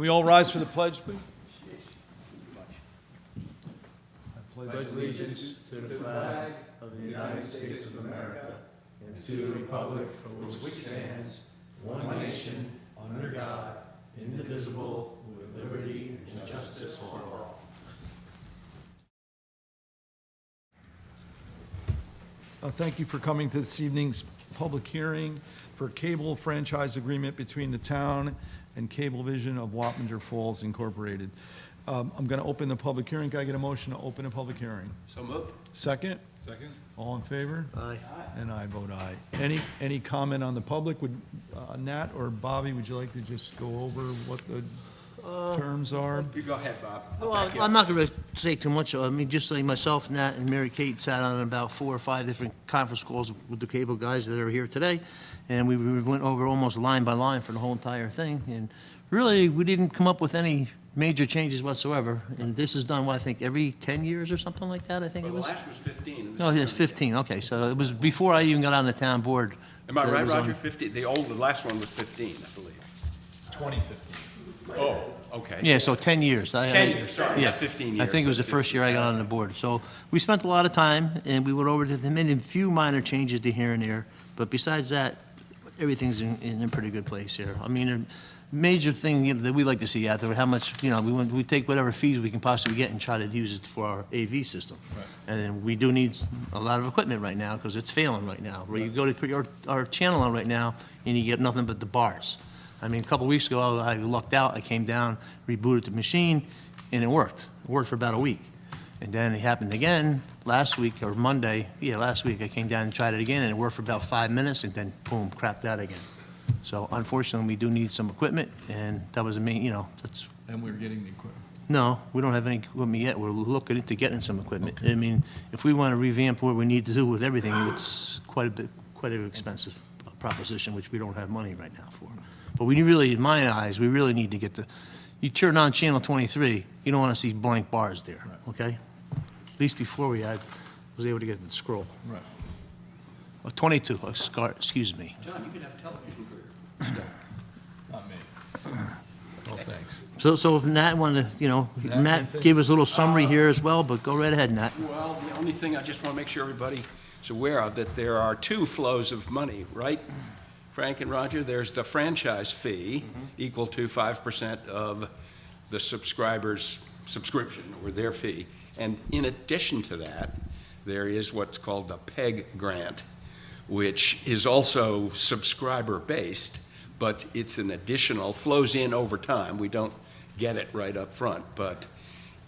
Can we all rise for the pledge, please? I pledge allegiance to the flag of the United States of America and to the republic for which stands one nation, under God, indivisible, with liberty and justice for all. Thank you for coming to this evening's public hearing for a cable franchise agreement between the town and Cablevision of Wappingers Falls Incorporated. I'm going to open the public hearing. Can I get a motion to open a public hearing? So moved. Second? Second. All in favor? Aye. And I vote aye. Any comment on the public? Would Nat or Bobby, would you like to just go over what the terms are? You go ahead, Bob. Well, I'm not going to say too much. I mean, just like myself, Nat, and Mary Kate sat on about 4 or 5 different conference calls with the cable guys that are here today, and we went over almost line by line for the whole entire thing. And really, we didn't come up with any major changes whatsoever. And this is done, what, I think, every 10 years or something like that, I think it Well, was? the last was 15. No, it's 15, okay. So it was before I even got on the town board. Am I that it right, was on- Roger? 15, the last one was 15, I believe. 2015. Oh, okay. Yeah, so 10 years. 10 years, sorry, Yeah, not 15 I years, think it was the but first year I got on the board. So we spent a lot of time, and we went over to them, made a few minor changes to here and there, but besides that, everything's in a pretty good place here. I mean, a major thing, you know, that we like to see out there, how much, you know, we take whatever fees we can possibly get and try to use it for our AV system. Right. And then we do need a lot of equipment right now, because it's failing right now. Where you go to put our channel on right now, and you get nothing but the bars. I mean, a couple weeks ago, I lucked out. I came down, rebooted the machine, and it worked. It worked for about a week. And then it happened again last week, or Monday. Yeah, last week I came down and tried it again, and it worked for about 5 minutes, and then boom, crapped out again. So unfortunately, we do need some equipment, and that was the main, you know, that's, And we're getting the equipment. no, we don't have any equipment yet. We're looking into getting some equipment. I mean, if we want to revamp what we need to do with everything, it's quite an expensive proposition, which we don't have money right now for. But we really, in my eyes, we really need to get you turn on channel 23, you don't want to see blank bars there, okay? At least before was able to get the scroll. Right. 22, excuse me. John, you could have a television career. Not me. Oh, thanks. So if Nat wanted to, you know, Matt anything? gave us a little summary here as well, but go right ahead, Nat. Well, the only thing I just want to make sure everybody is aware of, that there are 2 flows of money, right? Frank and Roger, there's the franchise fee, equal to 5% of the subscriber's subscription, or their fee. And in addition to that, there is what's called the PEG grant, which is also subscriber-based, but it's an additional, flows in over time. We don't get it right up front, but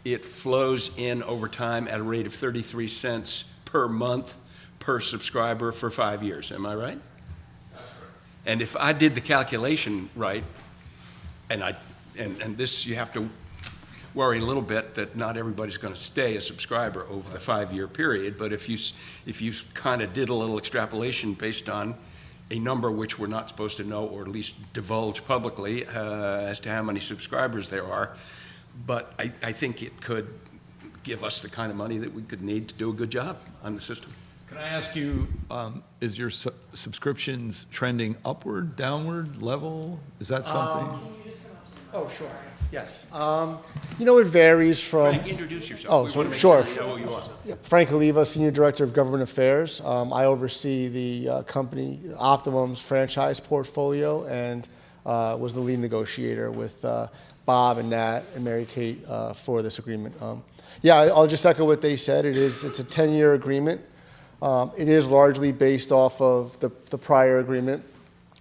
it flows in over time at a rate of 33 cents per month per subscriber for 5 years. Am I right? And if I did the calculation right, and this, you have to worry a little bit that not everybody's going to stay a subscriber over the 5-year period, but if you kind of did a little extrapolation based on a number which we're not supposed to know, or at least divulge publicly, as to how many subscribers there are, but I think it could give us the kind of money that we could need to do a good job on the system. Can I ask you, is your subscriptions trending upward, downward, level? Is that something? Oh, sure. Yes. You know, it varies from. Frank, introduce yourself. Oh, We so- wanna make sure. you know who you are. Yeah, Frank Oliva, Senior Director of Government Affairs. I oversee the company Optimum's franchise portfolio, and was the lead negotiator with Bob and Nat and Mary Kate for this agreement. Yeah, I'll just echo what they said. It's a 10-year agreement. It is largely based off of the prior agreement.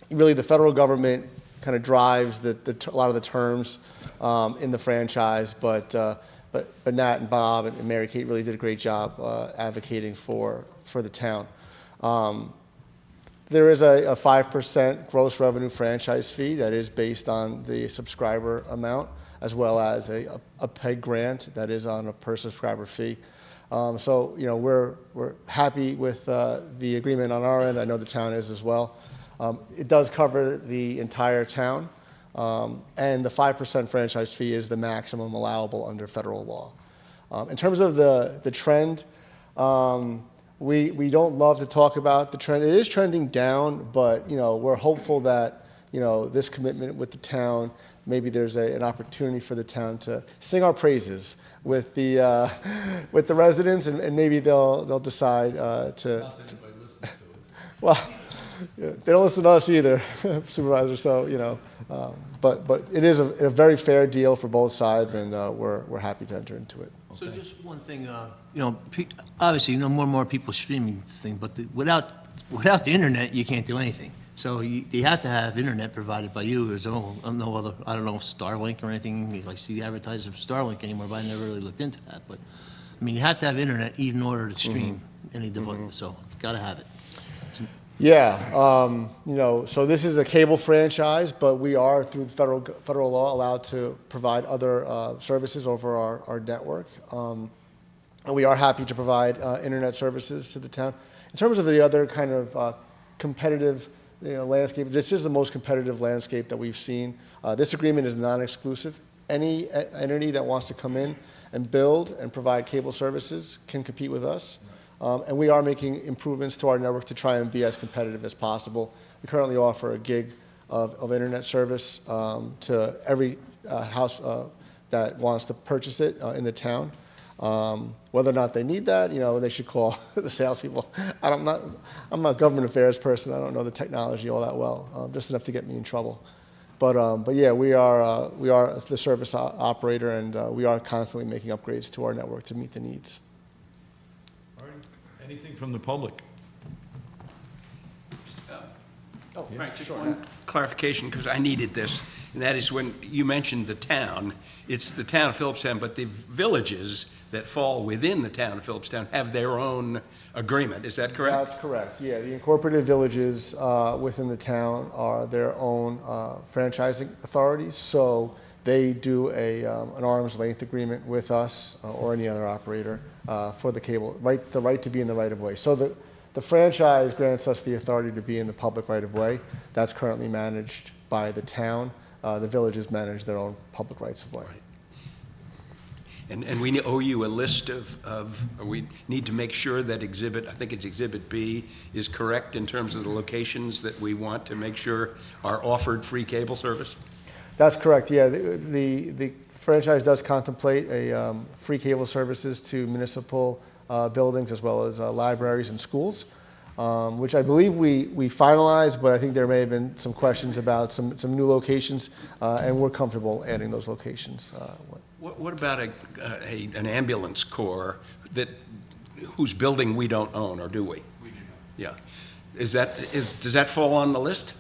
Really, the federal government kind of drives a lot of the terms in the franchise, but Nat and Bob and Mary Kate really did a great job advocating for the town. There is a 5% gross revenue franchise fee that is based on the subscriber amount, as well as a PEG grant that is on a per subscriber fee. So, you know, we're happy with the agreement on our end. I know the town is as well. It does cover the entire town, and the 5% franchise fee is the maximum allowable under federal law. In terms of the trend, we don't love to talk about the trend. It is trending down, but, you know, we're hopeful that, this commitment with the town, maybe there's an opportunity for the town to sing our praises with the residents, and maybe they'll decide to. Well, yeah, they don't listen to us either, Supervisor. So but it is a very fair deal for both sides, and we're happy to enter into it. So just one thing, obviously, more and more people streaming this thing, but without the internet, you can't do anything. So you have to have internet provided by you. There's no other, I don't know if Starlink or anything. I see advertisers for Starlink anymore, but I never really looked into that. But I mean, you have to have internet even in order to stream any device. So you got to have it. Yeah, so this is a cable franchise, but we are, through federal law, allowed to provide other services over our network. And we are happy to provide internet services to the town. In terms of the other kind of competitive landscape, this is the most competitive landscape that we've seen. This agreement is non-exclusive. Any entity that wants to come in and build and provide cable services can compete with us. And we are making improvements to our network to try and be as competitive as possible. We currently offer a gig of internet service to every house that wants to purchase it in the town. Whether or not they need that, they should call the salespeople. I'm not a government affairs person. I don't know the technology all that well, just enough to get me in trouble. But yeah, we are the service operator, and we are constantly making upgrades to our network to meet the needs. Anything from the public? Frank, just one clarification, because I needed this, and that is when you mentioned the town, it's the town of Philipstown, but the villages that fall within the town of Philipstown have their own agreement. Is that correct? That's correct, yeah. The incorporated villages within the town are their own franchising authorities, so they do an arm's length agreement with us or any other operator for the cable, the right to be in the right of way. So the franchise grants us the authority to be in the public right of way. That's currently managed by the town. The villages manage their own public rights of way. Right. And we owe you a list of we need to make sure that I think it's Exhibit B, is correct in terms of the locations that we want to make sure are offered free cable service? That's correct, yeah. The franchise does contemplate a free cable services to municipal buildings as well as libraries and schools, which I believe we finalized, but I think there may have been some questions about some new locations, and we're comfortable adding those locations. What about an ambulance corps whose building we don't own, or do we? We do not. Yeah. Does that fall on the list?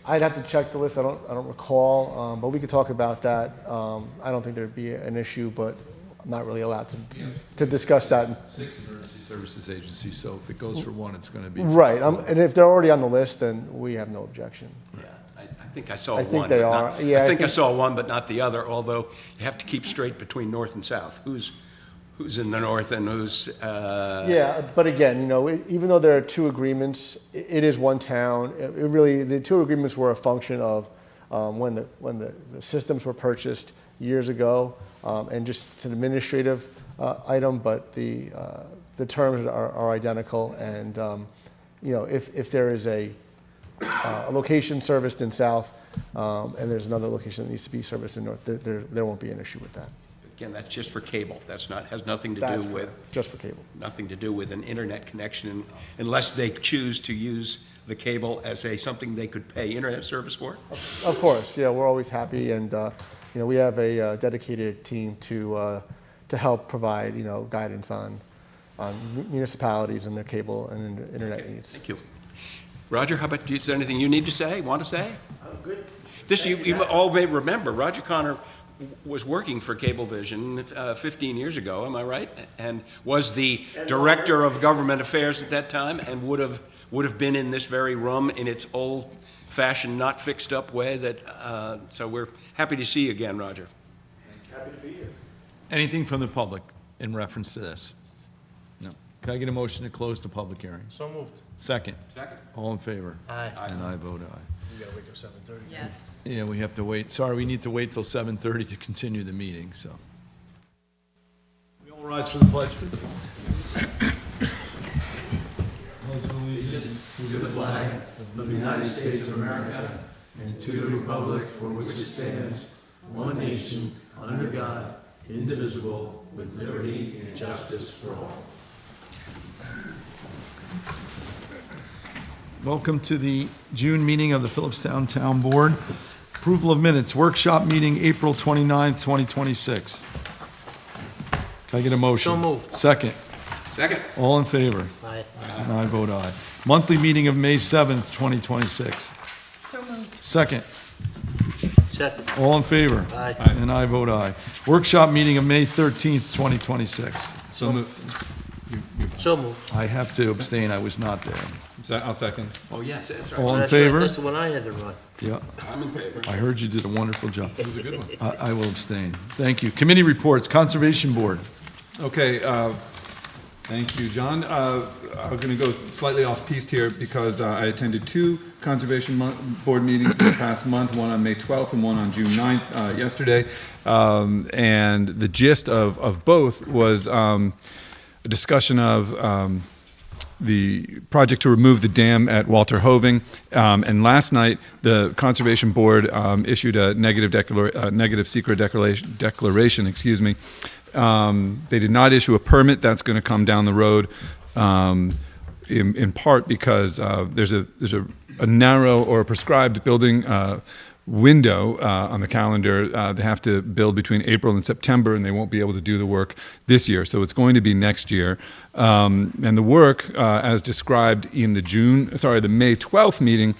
I'd have to check the list. I don't recall, but we could talk about that. I don't think there'd be an issue, but I'm not really allowed to discuss that. 6 emergency services agencies, so if it goes for one, it's going to be. Right, and if they're already on the list, then we have no objection. Yeah, I think I saw one. I think they are. I think I saw one, but not the other, although you have to keep straight between north and south. Who's in the north and who's... Yeah, but again, even though there are 2 agreements, it is one town. The 2 agreements were a function of when the systems were purchased years ago, and just an administrative item, but the terms are identical. And if there is a location serviced in south, and there's another location that needs to be serviced in north, there won't be an issue with that. Again, that's just for cable. Has nothing to do with... Just for cable. Nothing to do with an internet connection, unless they choose to use the cable as something they could pay internet service for? Of course, yeah, we're always happy, and we have a dedicated team to help provide guidance on municipalities and their cable and internet needs. Thank you. Roger, how about you? Is there anything you need to say, want to say? I'm good. You all may remember, Roger Connor was working for Cablevision 15 years ago, am I right? And was the director of government affairs at that time, and would have been in this very room in its old-fashioned, not fixed-up way. So we're happy to see you again, Roger. Happy to be here. Anything from the public in reference to this? No. Can I get a motion to close the public hearing? So moved. Second. Second. All in favor? Aye. And I vote aye. We gotta wait till 7:30. Yes. Yeah, we have to wait. Sorry, we need to wait till 7:30 to continue the meeting, so. We all rise for the pledge. Pledge allegiance allegiance to the flag of the United States of America and to the republic for which it stands, one nation, under God, indivisible, with liberty and justice for all. Welcome to the June meeting of the Philipstown Town Board. Approval of minutes, workshop meeting, April 29th, 2026. Can I get a motion? So moved. Second. Second. All in favor? Aye. And I vote aye. Monthly meeting of May 7th, 2026. So moved. Second. Second. All in favor? Aye. And I vote aye. Workshop meeting of May 13th, 2026. So moved. So moved. I have to abstain, I was not there. I'll second. Oh, yes, that's All right. in That's right, favor? that's the one I had to run. Yeah, I'm in favor. I heard you did a wonderful job. It was a good one. I will abstain. Thank you. Committee reports, Conservation Board. Okay, thank you, John. I'm going to go slightly off piste here because I attended two Conservation Board meetings in the past month, one on May 12th and one on June 9th yesterday. And the gist of both was a discussion of the project to remove the dam at Walter Hoving. And last night, the Conservation Board issued a negative SEQRA declaration, excuse me. They did not issue a permit. That's going to come down the road, in part because there's a narrow or a prescribed building window on the calendar. They have to build between April and September, and they won't be able to do the work this year. So it's going to be next year. And the work, as described in the May 12th meeting,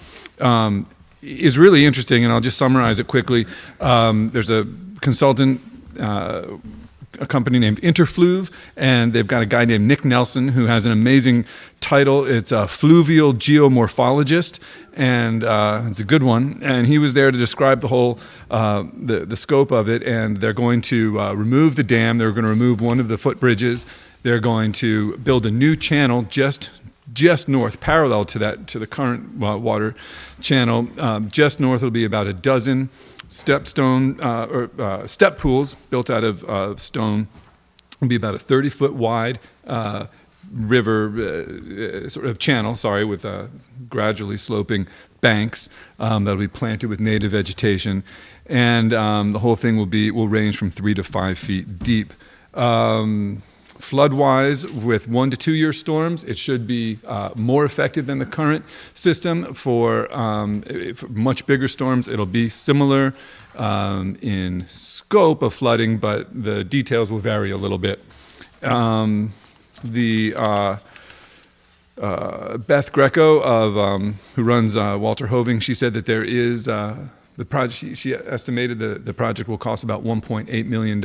is really interesting, and I'll just summarize it quickly. There's a consultant, a company named Interfluve, and they've got a guy named Nick Nelson who has an amazing title. It's a fluvial geomorphologist, and it's a good one. And he was there to describe the whole, the scope of it. And they're going to remove the dam. They're going to remove one of the footbridges. They're going to build a new channel just north, parallel to the current water channel. Just north will be about a dozen step pools built out of stone. It'll be about a 30-foot wide river sort of channel, with gradually sloping banks that'll be planted with native vegetation, and the whole thing will range from 3 to 5 feet deep. Flood-wise, with 1 to 2 year storms, it should be more effective than the current system. For much bigger storms, it'll be similar in scope of flooding, but the details will vary a little bit. Beth Greco, who runs Walter Hoving, she said that there is the project. She estimated the project will cost about $1.8 million.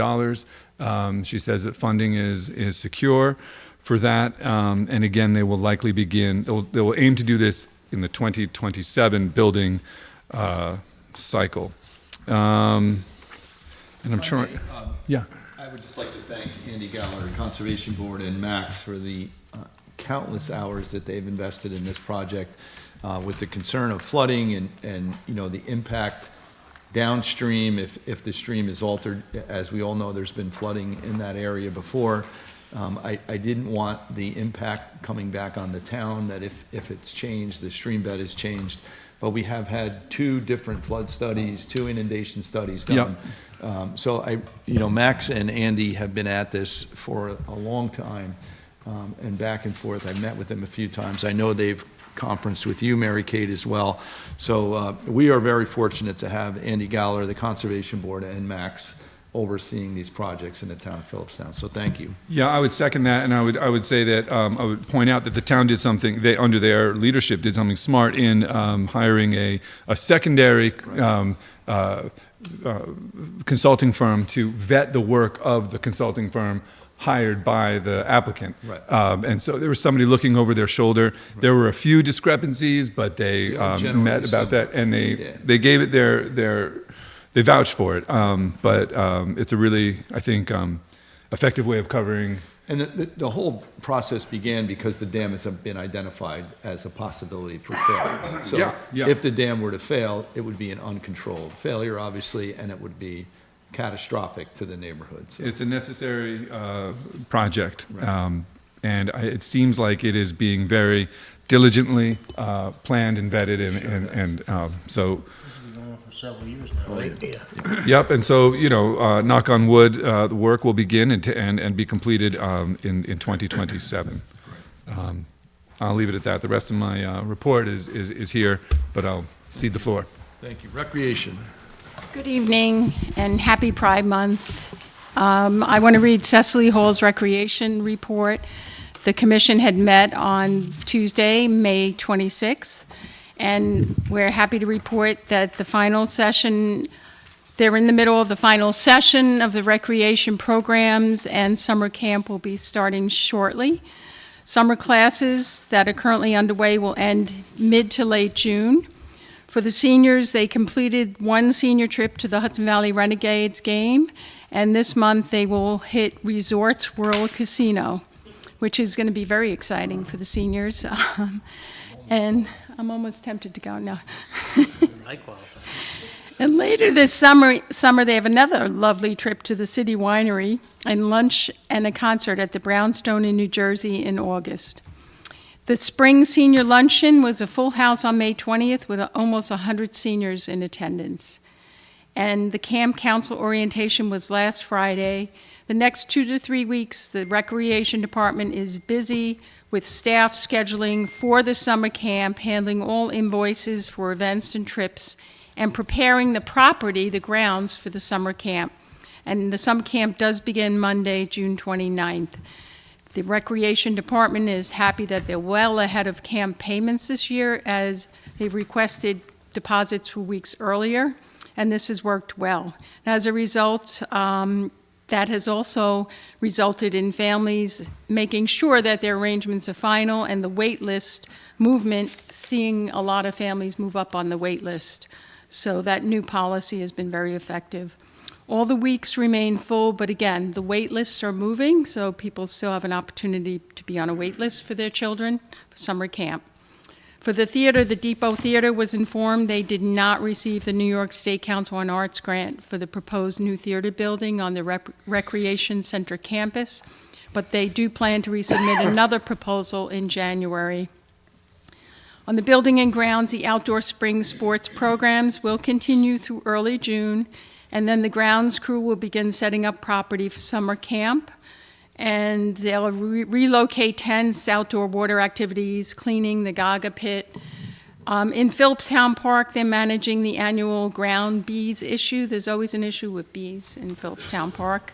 She says that funding is secure for that, and again, they will likely begin. They will aim to do this in the 2027 building cycle. And I'm trying. Yeah. I would just like to thank Andy Galler, Conservation Board, and Max for the countless hours that they've invested in this project with the concern of flooding and the impact downstream if the stream is altered. As we all know, there's been flooding in that area before. I didn't want the impact coming back on the town, that if it's changed, the stream bed is changed. But we have had 2 different flood studies, 2 inundation studies done. Yep. So Max and Andy have been at this for a long time, and back and forth. I've met with them a few times. I know they've conferenced with you, Mary Kate, as well. So we are very fortunate to have Andy Galler, the Conservation Board, and Max overseeing these projects in the town of Philipstown. So thank you. Yeah, I would second that, and I would say that I would point out that the town did something. They, under their leadership, did something smart in hiring a secondary consulting firm to vet the work of the consulting firm hired by the applicant. Right. And so there was somebody looking over their shoulder. Right. There were a few discrepancies, but they met about that, and they gave it they vouched for it. But it's a really, I think, effective way of covering. And the whole process began because the dam has been identified as a possibility for failure. So if the dam were to fail, it would be an uncontrolled failure, obviously, and it would be catastrophic to the neighborhood. So. It's a necessary project, Right. and it seems like it is being very diligently planned and vetted, and so. This has been going on for several years now, right? Yeah. Yep, and so, knock on wood, the work will begin and be completed in 2027. I'll leave it at that. The rest of my report is here, but I'll cede the floor. Thank you. Recreation. Good evening and happy Pride Month. I want to read Cecily Hall's recreation report. The commission had met on Tuesday, May 26th, and we're happy to report that the final session, they're in the middle of the final session of the recreation programs, and summer camp will be starting shortly. Summer classes that are currently underway will end mid to late June. For the seniors, they completed one senior trip to the Hudson Valley Renegades game, and this month they will hit Resorts World Casino, which is going to be very exciting for the seniors. And I'm almost tempted to go now. I qualify. And later this summer, they have another lovely trip to the City Winery and lunch and a concert at the Brownstone in New Jersey in August. The spring senior luncheon was a full house on May 20th with almost 100 seniors in attendance. And the camp council orientation was last Friday. The next 2 to 3 weeks, the recreation department is busy with staff scheduling for the summer camp, handling all invoices for events and trips, and preparing the property, the grounds, for the summer camp. And the summer camp does begin Monday, June 29th. The recreation department is happy that they're well ahead of camp payments this year, as they've requested deposits for weeks earlier, and this has worked well. As a result, that has also resulted in families making sure that their arrangements are final, and the wait list movement, seeing a lot of families move up on the wait list. So that new policy has been very effective. All the weeks remain full, but again, the wait lists are moving, so people still have an opportunity to be on a wait list for their children for summer camp. For the theater, the Depot Theater was informed they did not receive the New York State Council on Arts grant for the proposed new theater building on the Recreation Center campus, but they do plan to resubmit another proposal in January. On the building and grounds, the outdoor spring sports programs will continue through early June, and then the grounds crew will begin setting up property for summer camp, and they'll relocate tents, outdoor water activities, cleaning the Gaga pit. In Philipstown Park, they're managing the annual ground bees issue. There's always an issue with bees in Philipstown Park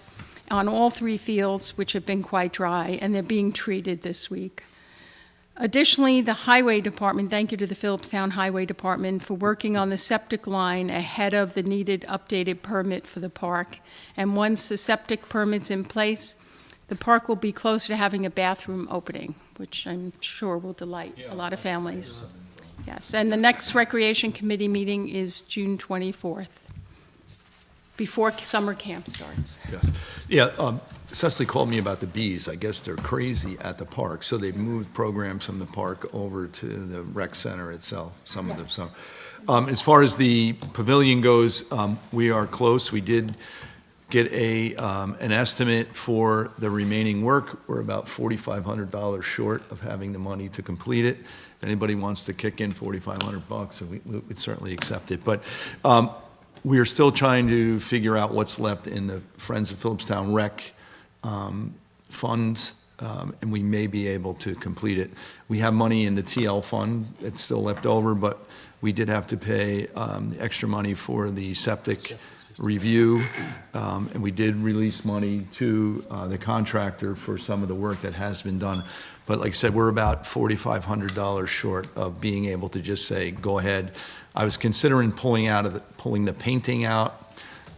on all 3 fields, which have been quite dry, and they're being treated this week. Additionally, the Highway Department, thank you to the Philipstown Highway Department for working on the septic line ahead of the needed updated permit for the park. And once the septic permit's in place, the park will be closer to having a bathroom opening, which I'm sure will delight a lot of families. Yes, and the next Recreation Committee meeting is June 24th, before summer camp starts. Yes. Yeah, Cecily called me about the bees. I guess they're crazy at the park, so they've moved programs from the park over to the rec center itself, some of them. So, as far as the pavilion goes, we are close. We did get an estimate for the remaining work. We're about $4,500 short of having the money to complete it. If anybody wants to kick in $4,500, we'd certainly accept it. But we are still trying to figure out what's left in the Friends of Philipstown Rec funds, and we may be able to complete it. We have money in the TL fund that's still left over, but we did have to pay the extra money for the septic review, and we did release money to the contractor for some of the work that has been done. But like I said, we're about $4,500 short of being able to just say, go ahead. I was considering pulling the painting out,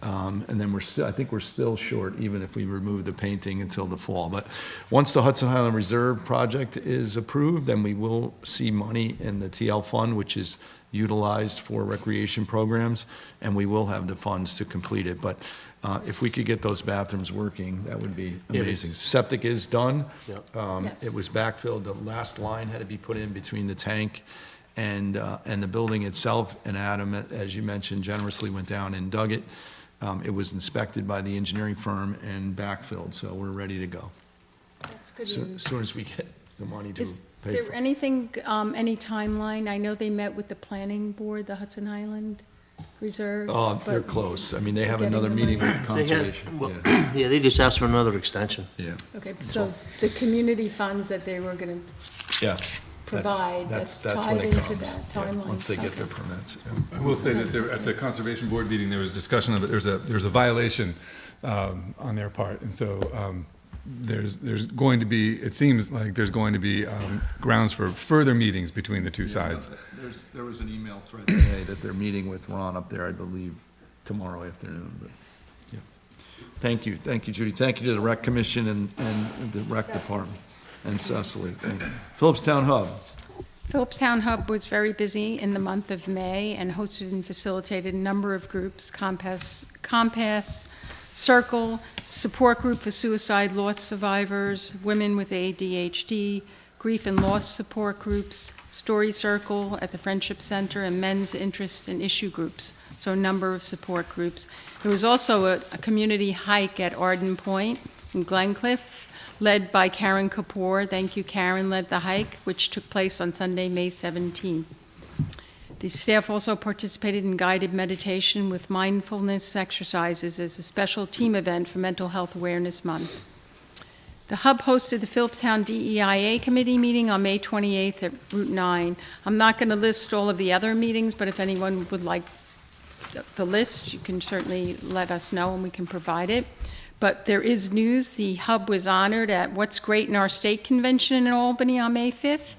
and then I think we're still short, even if we remove the painting until the fall. But once the Hudson Highland Reserve project is approved, then we will see money in the TL fund, which is utilized for recreation programs, and we will have the funds to complete it. But if we could get those bathrooms working, that would be amazing. Septic is done. Yep. Yes. It was backfilled. The last line had to be put in between the tank and the building itself, and Adam, as you mentioned, generously went down and dug it. It was inspected by the engineering firm and backfilled, so we're ready to go. That's good So, news. as soon as we get the money to paid There for. anything, any timeline? I know they met with the planning board, the Hudson Island Reserve. They're but- close. I mean, they have Getting another the meeting money. with They conservation. had, well, Yeah, yeah, they just asked for another extension. yeah, Okay, so the community funds that they were going to yeah. provide, that's when tied it into comes, that yeah, timeline. once they get Okay. their permits. I will say that there, at the Conservation Board meeting, there was discussion of it, there's a violation on their part, and so there's going to be, it seems like there's going to be grounds for further meetings between the two sides. There was an email thread today that they're meeting with Ron up there, I believe, tomorrow afternoon, but, yeah. Thank you, Judy. Thank you to the Rec Commission and the Rec Department, and Cecily. Thank you. Philipstown Hub. Philipstown Hub was very busy in the month of May and hosted and facilitated a number of groups, Compass, Circle, Support Group for Suicide Loss Survivors, Women with ADHD, Grief and Loss Support Groups, Story Circle at the Friendship Center, and Men's Interest and Issue Groups, so a number of support groups. There was also a community hike at Arden Point in Glencliff, led by Karen Kapoor. Thank you, Karen, led the hike, which took place on Sunday, May 17th. The staff also participated in guided meditation with mindfulness exercises as a special team event for Mental Health Awareness Month. The Hub hosted the Philipstown DEIA Committee meeting on May 28th at Route 9. I'm not going to list all of the other meetings, but if anyone would like the list, you can certainly let us know and we can provide it. But there is news. The Hub was honored at What's Great in Our State Convention in Albany on May 5th.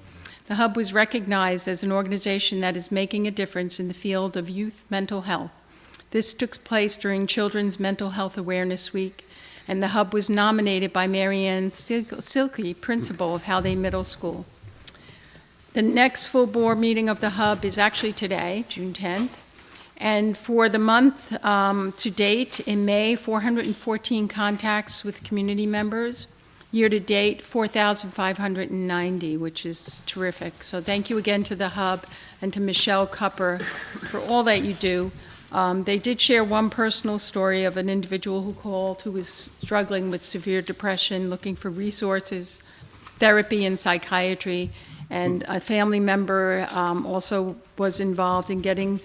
The Hub was recognized as an organization that is making a difference in the field of youth mental health. This took place during Children's Mental Health Awareness Week, and the Hub was nominated by Marianne Silke, principal of Howday Middle School. The next full board meeting of the Hub is actually today, June 10th. And for the month to date, in May, 414 contacts with community members. Year to date, 4,590, which is terrific. So thank you again to the Hub and to Michelle Cupper for all that you do. They did share one personal story of an individual who called who was struggling with severe depression, looking for resources, therapy, and psychiatry. And a family member also was involved in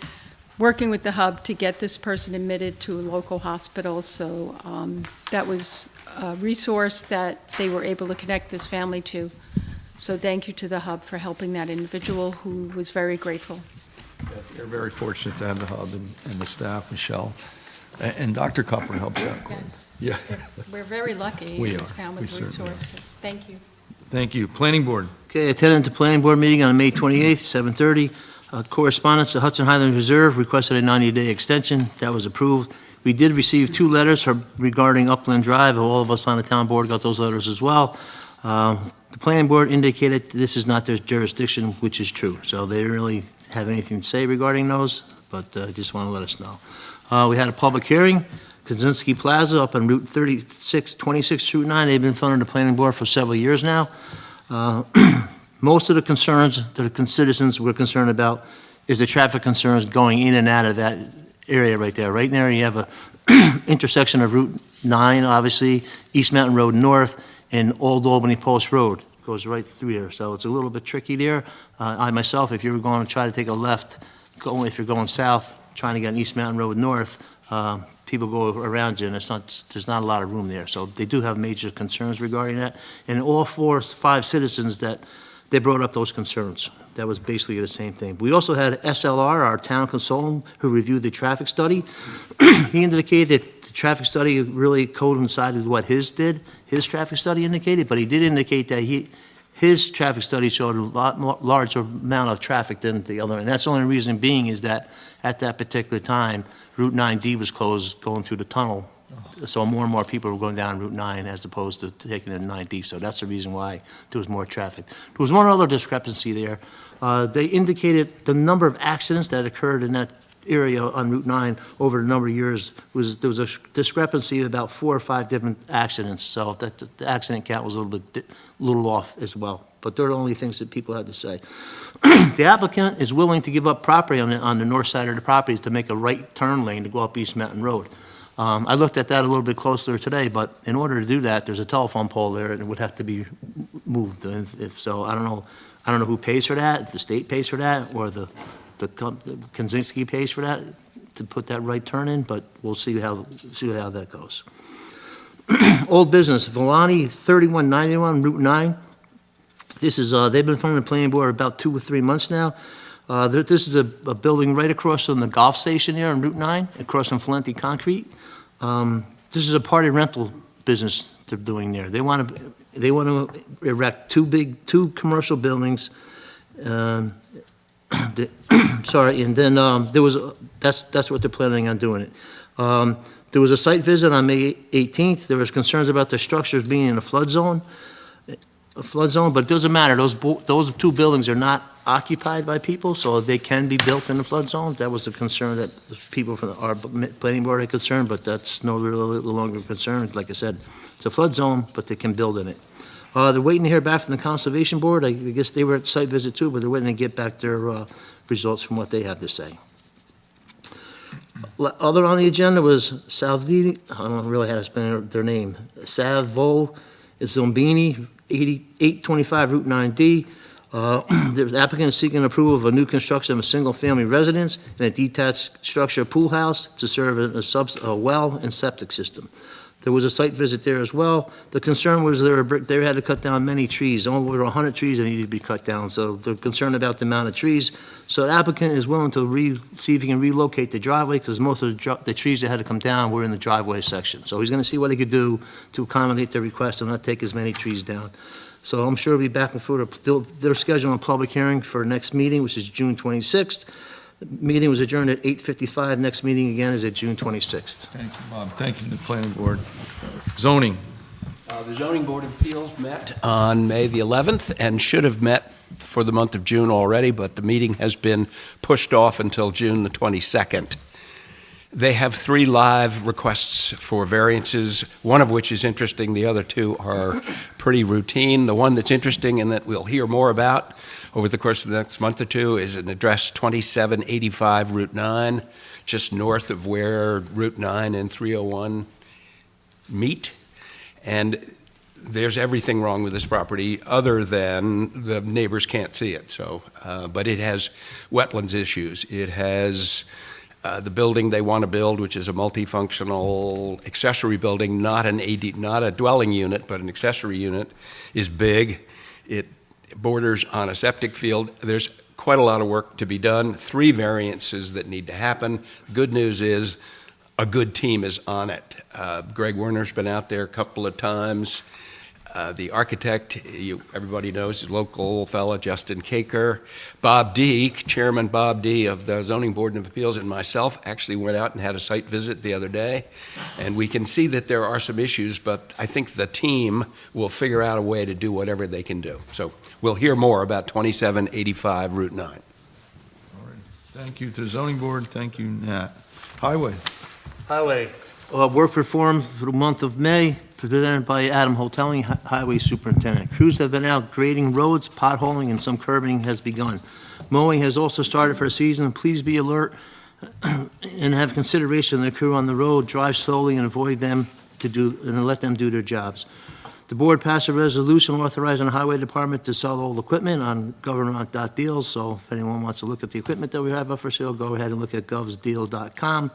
working with the Hub to get this person admitted to a local hospital. So that was a resource that they were able to connect this family to. So thank you to the Hub for helping that individual who was very grateful. They're very fortunate to have the Hub and the staff, Michelle. And Dr. Cupper helps out. Yes. Yeah. We're very lucky We in this are. town We with certainly are. resources. Thank you. Thank you. Planning Board. Okay, attended the planning board meeting on May 28th, 7:30. Correspondence, the Hudson Highlands Reserve requested a 90-day extension. That was approved. We did receive 2 letters regarding Upland Drive. All of us on the town board got those letters as well. The planning board indicated this is not their jurisdiction, which is true. So they didn't really have anything to say regarding those, but just want to let us know. We had a public hearing, Kaczynski Plaza up on Route 26 Route 9. They've been in front of the planning board for several years now. Most of the concerns that the citizens were concerned about is the traffic concerns going in and out of that area right there. Right there, you have a intersection of Route 9, obviously, East Mountain Road North, and Old Albany Post Road goes right through there. So it's a little bit tricky there. I myself, if you were going to try to take a left, if you're going south, trying to get on East Mountain Road North, people go around you, and there's not a lot of room there. So they do have major concerns regarding that. And all 4 or 5 citizens that they brought up those concerns. That was basically the same thing. We also had SLR, our town consultant, who reviewed the traffic study. He indicated that the traffic study really coincided with what his traffic study indicated, but he did indicate that his traffic study showed a lot more larger amount of traffic than the other. And that's the only reason being is that at that particular time, Route 9D was closed going through the tunnel. So more and more people were going down Route 9 as opposed to taking the 9D. So that's the reason why there was more traffic. There was one other discrepancy there. They indicated the number of accidents that occurred in that area on Route 9 over a number of years. There was a discrepancy of about 4 or 5 different accidents. So that the accident count was a little off as well. But they're the only things that people had to say. The applicant is willing to give up property on the north side of the property to make a right turn lane to go up East Mountain Road. I looked at that a little bit closer today, but in order to do that, there's a telephone pole there and it would have to be moved. If so, I don't know. I don't know who pays for that, if the state pays for that, or the Kaczynski pays for that, to put that right turn in, but we'll see how that goes. Old business, Volani 3191 Route 9. This is, they've been in front of the planning board about 2 or 3 months now. This is a building right across from the golf station there on Route 9, across from Valenti Concrete. This is a party rental business they're doing there. They want to erect two commercial buildings. Sorry, and then that's what they're planning on doing it. There was a site visit on May 18th. There was concerns about the structures being in a flood zone. But it doesn't matter. Those two buildings are not occupied by people, so they can be built in the flood zone. That was the concern that the people from our planning board had concerned, but that's no longer a concern. Like I said, it's a flood zone, but they can build in it. They're waiting to hear back from the Conservation Board. I guess they were at the site visit too, but they're waiting to get back their results from what they have to say. Other on the agenda was Salvini, I don't know really how to spell their name, Savo Zombini, 825 Route 9D. The applicant is seeking approval of a new construction of a single-family residence and a detached structure pool house to serve as a well and septic system. There was a site visit there as well. The concern was they had to cut down many trees, over 100 trees that needed to be cut down, so they're concerned about the amount of trees. So the applicant is willing to see if he can relocate the driveway, because most of the trees that had to come down were in the driveway section. So he's gonna see what he could do to accommodate their request and not take as many trees down. So I'm sure he'll be back and forth. They're scheduling a public hearing for next meeting, which is June 26th. The meeting was adjourned at 8:55. Next meeting again is at June 26th. Thank you, Bob. Thank you to the planning board. Zoning. The Zoning Board of Appeals met on May the 11th and should have met for the month of June already, but the meeting has been pushed off until June the 22nd. They have 3 live requests for variances, one of which is interesting. The other 2 are pretty routine. The one that's interesting and that we'll hear more about over the course of the next month or 2 is an address 2785 Route 9, just north of where Route 9 and 301 meet. And there's everything wrong with this property other than the neighbors can't see it. So, but it has wetlands issues. It has the building they want to build, which is a multifunctional accessory building, not a dwelling unit, but an accessory unit, is big. It borders on a septic field. There's quite a lot of work to be done. 3 variances that need to happen. Good news is a good team is on it. Greg Werner's been out there a couple of times. The architect, everybody knows, is a local fella, Justin Kaker. Bob D., Chairman Bob D. of the Zoning Board of Appeals, and myself actually went out and had a site visit the other day. And we can see that there are some issues, but I think the team will figure out a way to do whatever they can do. So we'll hear more about 2785 Route 9. All right. Thank you to the zoning board. Thank you, Nat. Highway. Highway, work performed for the month of May, presented by Adam Hotelling, Highway Superintendent. Crews have been out grading roads, potholing, and some curbing has begun. Mowing has also started for the season. Please be alert and have consideration of the crew on the road. Drive slowly and avoid them and let them do their jobs. The board passed a resolution authorizing the Highway Department to sell old equipment on government.deals. So if anyone wants to look at the equipment that we have up for sale, go ahead and look at govsdeal.com.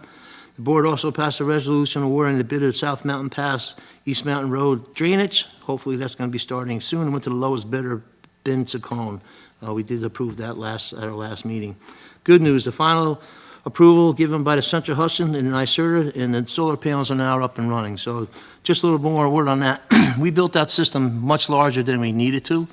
The board also passed a resolution awarding the bid of South Mountain Pass, East Mountain Road drainage. Hopefully that's going to be starting soon. It went to the lowest bidder, Ben Saccone. We did approve that at our last meeting. Good news, the final approval given by the Central Hudson and NYSERDA, and the solar panels are now up and running. So just a little more word on that. We built that system much larger than we needed to.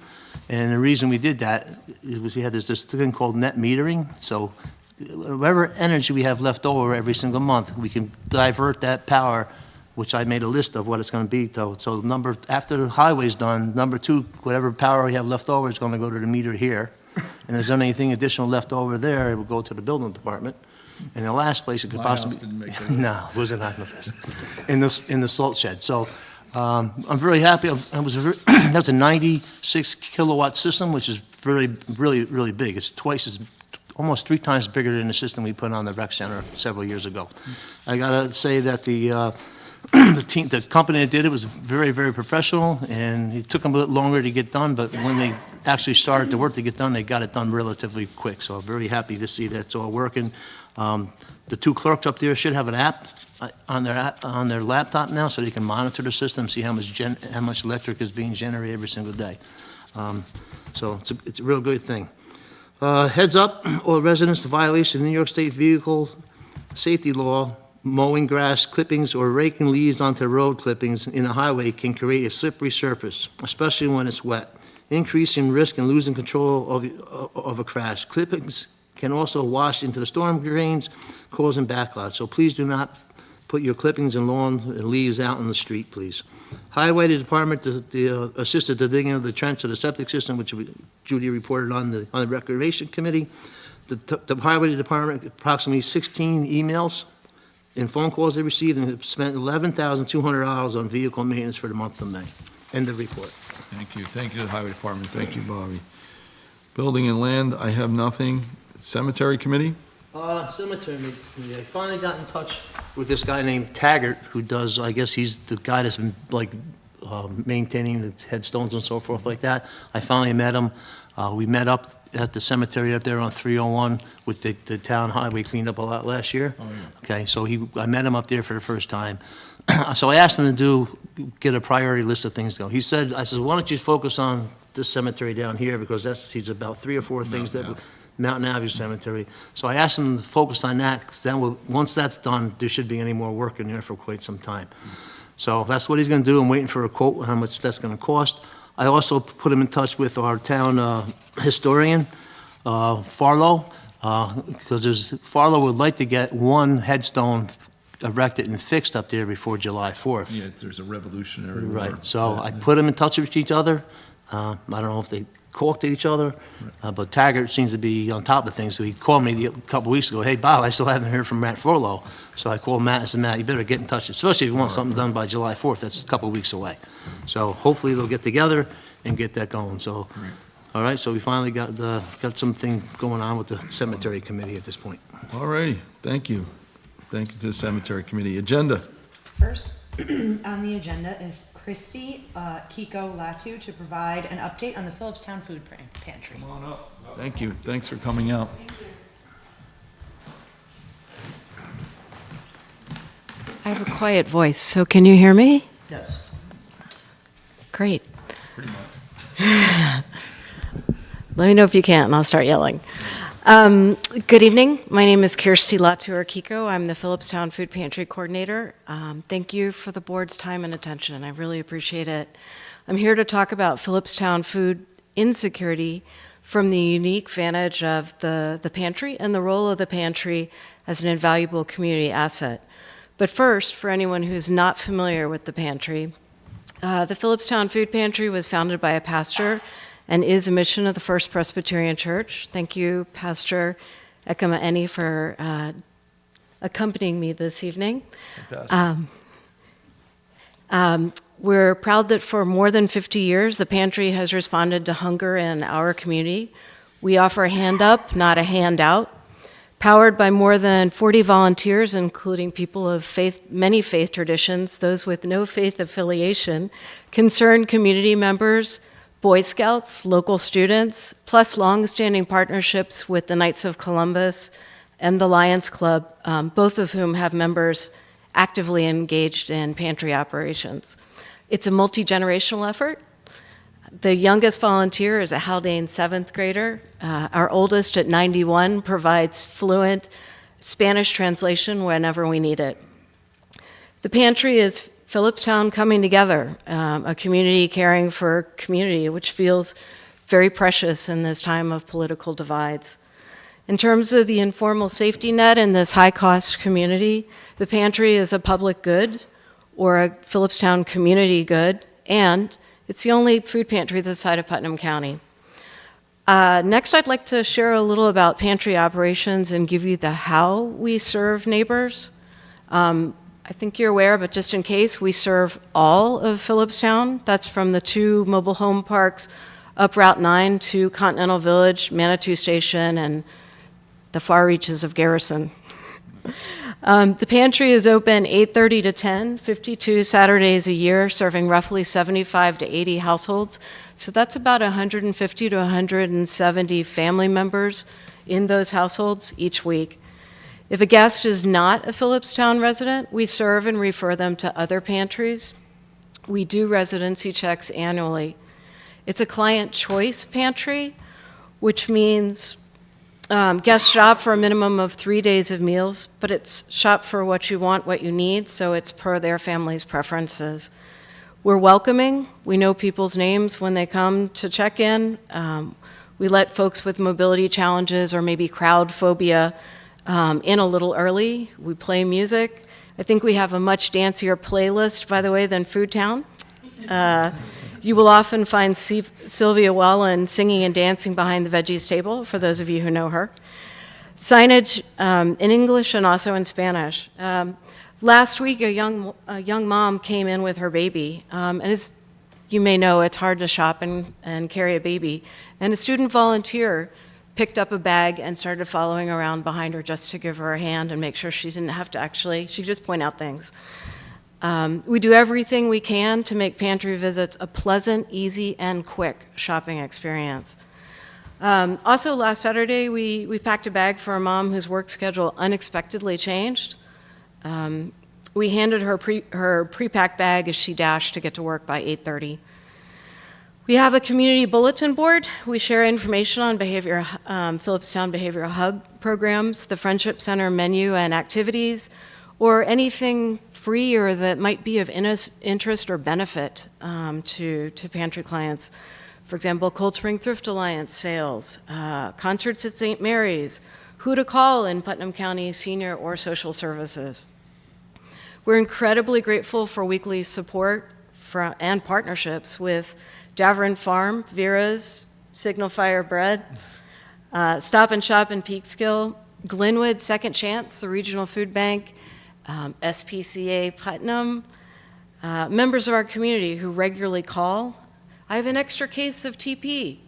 And the reason we did that was we had this thing called net metering. So whatever energy we have left over every single month, we can divert that power, which I made a list of what it's going to be. So after the highway's done, number 2, whatever power we have left over is going to go to the meter here. And if there's anything additional left over there, it will go to the building department. And the last place it could possibly... My house didn't make that. No, it wasn't on the list. In the salt shed. So I'm very happy. That's a 96 kilowatt system, which is really big. It's almost 3 times bigger than the system we put on the rec center several years ago. I gotta say that the The company that did it was very, very professional, and it took them a bit longer to get done, but when they actually started the work to get done, they got it done relatively quick. So I'm very happy to see that it's all working. The two clerks up there should have an app on their laptop now, so they can monitor the system, see how much electric is being generated every single day. So it's a real good thing. Heads up, all residents in violation of New York State vehicle safety law, mowing grass clippings or raking leaves onto road clippings in a highway can create a slippery surface, especially when it's wet, increasing risk and losing control of a crash. Clippings can also wash into the storm drains, causing backlots. So please do not put your clippings and lawn and leaves out in the street, please. Highway Department assisted the digging of the trench of the septic system, which Judy reported on the Recreation Committee. The Highway Department, approximately 16 emails and phone calls they received, and have spent $11,200 on vehicle maintenance for the month of May. End of report. Thank you. Thank you to the Highway Department. Thank you, Bobby. Building and Land, I have nothing. Cemetery Committee? Cemetery, I finally got in touch with this guy named Taggart, who does, I guess he's the guy that's been maintaining the headstones and so forth like that. I finally met him. We met up at the cemetery up there on 301, which the town highway cleaned up a lot last year. Oh, yeah. Okay, so I met him up there for the first time. So I asked him to get a priority list of things to go. He said, I said, why don't you focus on this cemetery down here, because he's about 3 or 4 things Mountain Avenue Cemetery. So I asked him to focus on that, because then once that's done, there should be any more work in there for quite some time. So that's what he's going to do. I'm waiting for a quote on how much that's going to cost. I also put him in touch with our town historian, Farlow, because Farlow would like to get one headstone erected and fixed up there before July 4th. Yeah, there's a Revolutionary War. Right, so I put them in touch with each other. I don't know if they talk to each other, but Taggart seems to be on top of things. So he called me a couple weeks ago, hey, Bob, I still haven't heard from Matt Farlow. So I called Matt and said, Matt, you better get in touch, especially if you want something done by July 4th. That's a couple of weeks away. So hopefully they'll get together and get that going. So, all right, so we finally got something going on with the cemetery committee at this point. All righty, thank you. Thank you to the Cemetery Committee. Agenda. First on the agenda is Kristi, Kiko, Lattu to provide an update on the Philipstown Food Pantry. Come on up. Thank you. Thanks for coming out. I have a quiet voice, so can you hear me? Yes. Great. Pretty much. Let me know if you can't, and I'll start yelling. Good evening. My name is Kristi Lattu or Kiko. I'm the Philipstown Food Pantry Coordinator. Thank you for the board's time and attention. I really appreciate it. I'm here to talk about Philipstown food insecurity from the unique vantage of the pantry and the role of the pantry as an invaluable community asset. But first, for anyone who's not familiar with the pantry, the Philipstown Food Pantry was founded by a pastor and is a mission of the First Presbyterian Church. Thank you, Pastor Ekama for accompanying me this evening. We're proud that for more than 50 years, the pantry has responded to hunger in our community. We offer a hand up, not a handout. Powered by more than 40 volunteers, including people of many faith traditions, those with no faith affiliation, concerned community members, Boy Scouts, local students, plus long-standing partnerships with the Knights of Columbus and the Lions Club, both of whom have members actively engaged in pantry operations. It's a multi-generational effort. The youngest volunteer is a Haldane 7th grader. Our oldest at 91 provides fluent Spanish translation whenever we need it. The pantry is Philipstown coming together, a community caring for community, which feels very precious in this time of political divides. In terms of the informal safety net in this high-cost community, the pantry is a public good or a Philipstown community good, and it's the only food pantry this side of Putnam County. Next, I'd like to share a little about pantry operations and give you the how we serve neighbors. I think you're aware, but just in case, we serve all of Philipstown. That's from the 2 mobile home parks up Route 9 to Continental Village, Manitou Station, and the far reaches of Garrison. The pantry is open 8:30 to 10, 52 Saturdays a year, serving roughly 75 to 80 households. So that's about 150 to 170 family members in those households each week. If a guest is not a Philipstown resident, we serve and refer them to other pantries. We do residency checks annually. It's a client choice pantry, which means guests shop for a minimum of 3 days of meals, but it's shop for what you want, what you need, so it's per their family's preferences. We're welcoming. We know people's names when they come to check in. We let folks with mobility challenges or maybe crowd phobia in a little early. We play music. I think we have a much dancier playlist, by the way, than Food Town. You will often find Sylvia Wallen singing and dancing behind the veggies table, for those of you who know her. Signage in English and also in Spanish. Last week, a young mom came in with her baby, and as you may know, it's hard to shop and carry a baby. And a student volunteer picked up a bag and started following around behind her just to give her a hand and make sure she didn't have to she could just point out things. We do everything we can to make pantry visits a pleasant, easy, and quick shopping experience. Also, last Saturday, we packed a bag for a mom whose work schedule unexpectedly changed. We handed her pre-packed bag as she dashed to get to work by 8:30. We have a community bulletin board. We share information on Philipstown Behavioral Hub programs, the Friendship Center menu and activities, or anything free or that might be of interest or benefit to pantry clients. For example, Cold Spring Thrift Alliance sales, concerts at St. Mary's, who to call in Putnam County Senior or Social Services. We're incredibly grateful for weekly support and partnerships with Davern Farm, Vera's, Signal Fire Bread, Stop and Shop in Peekskill, Glenwood Second Chance, the Regional Food Bank, SPCA Putnam, members of our community who regularly call. I have an extra case of TP.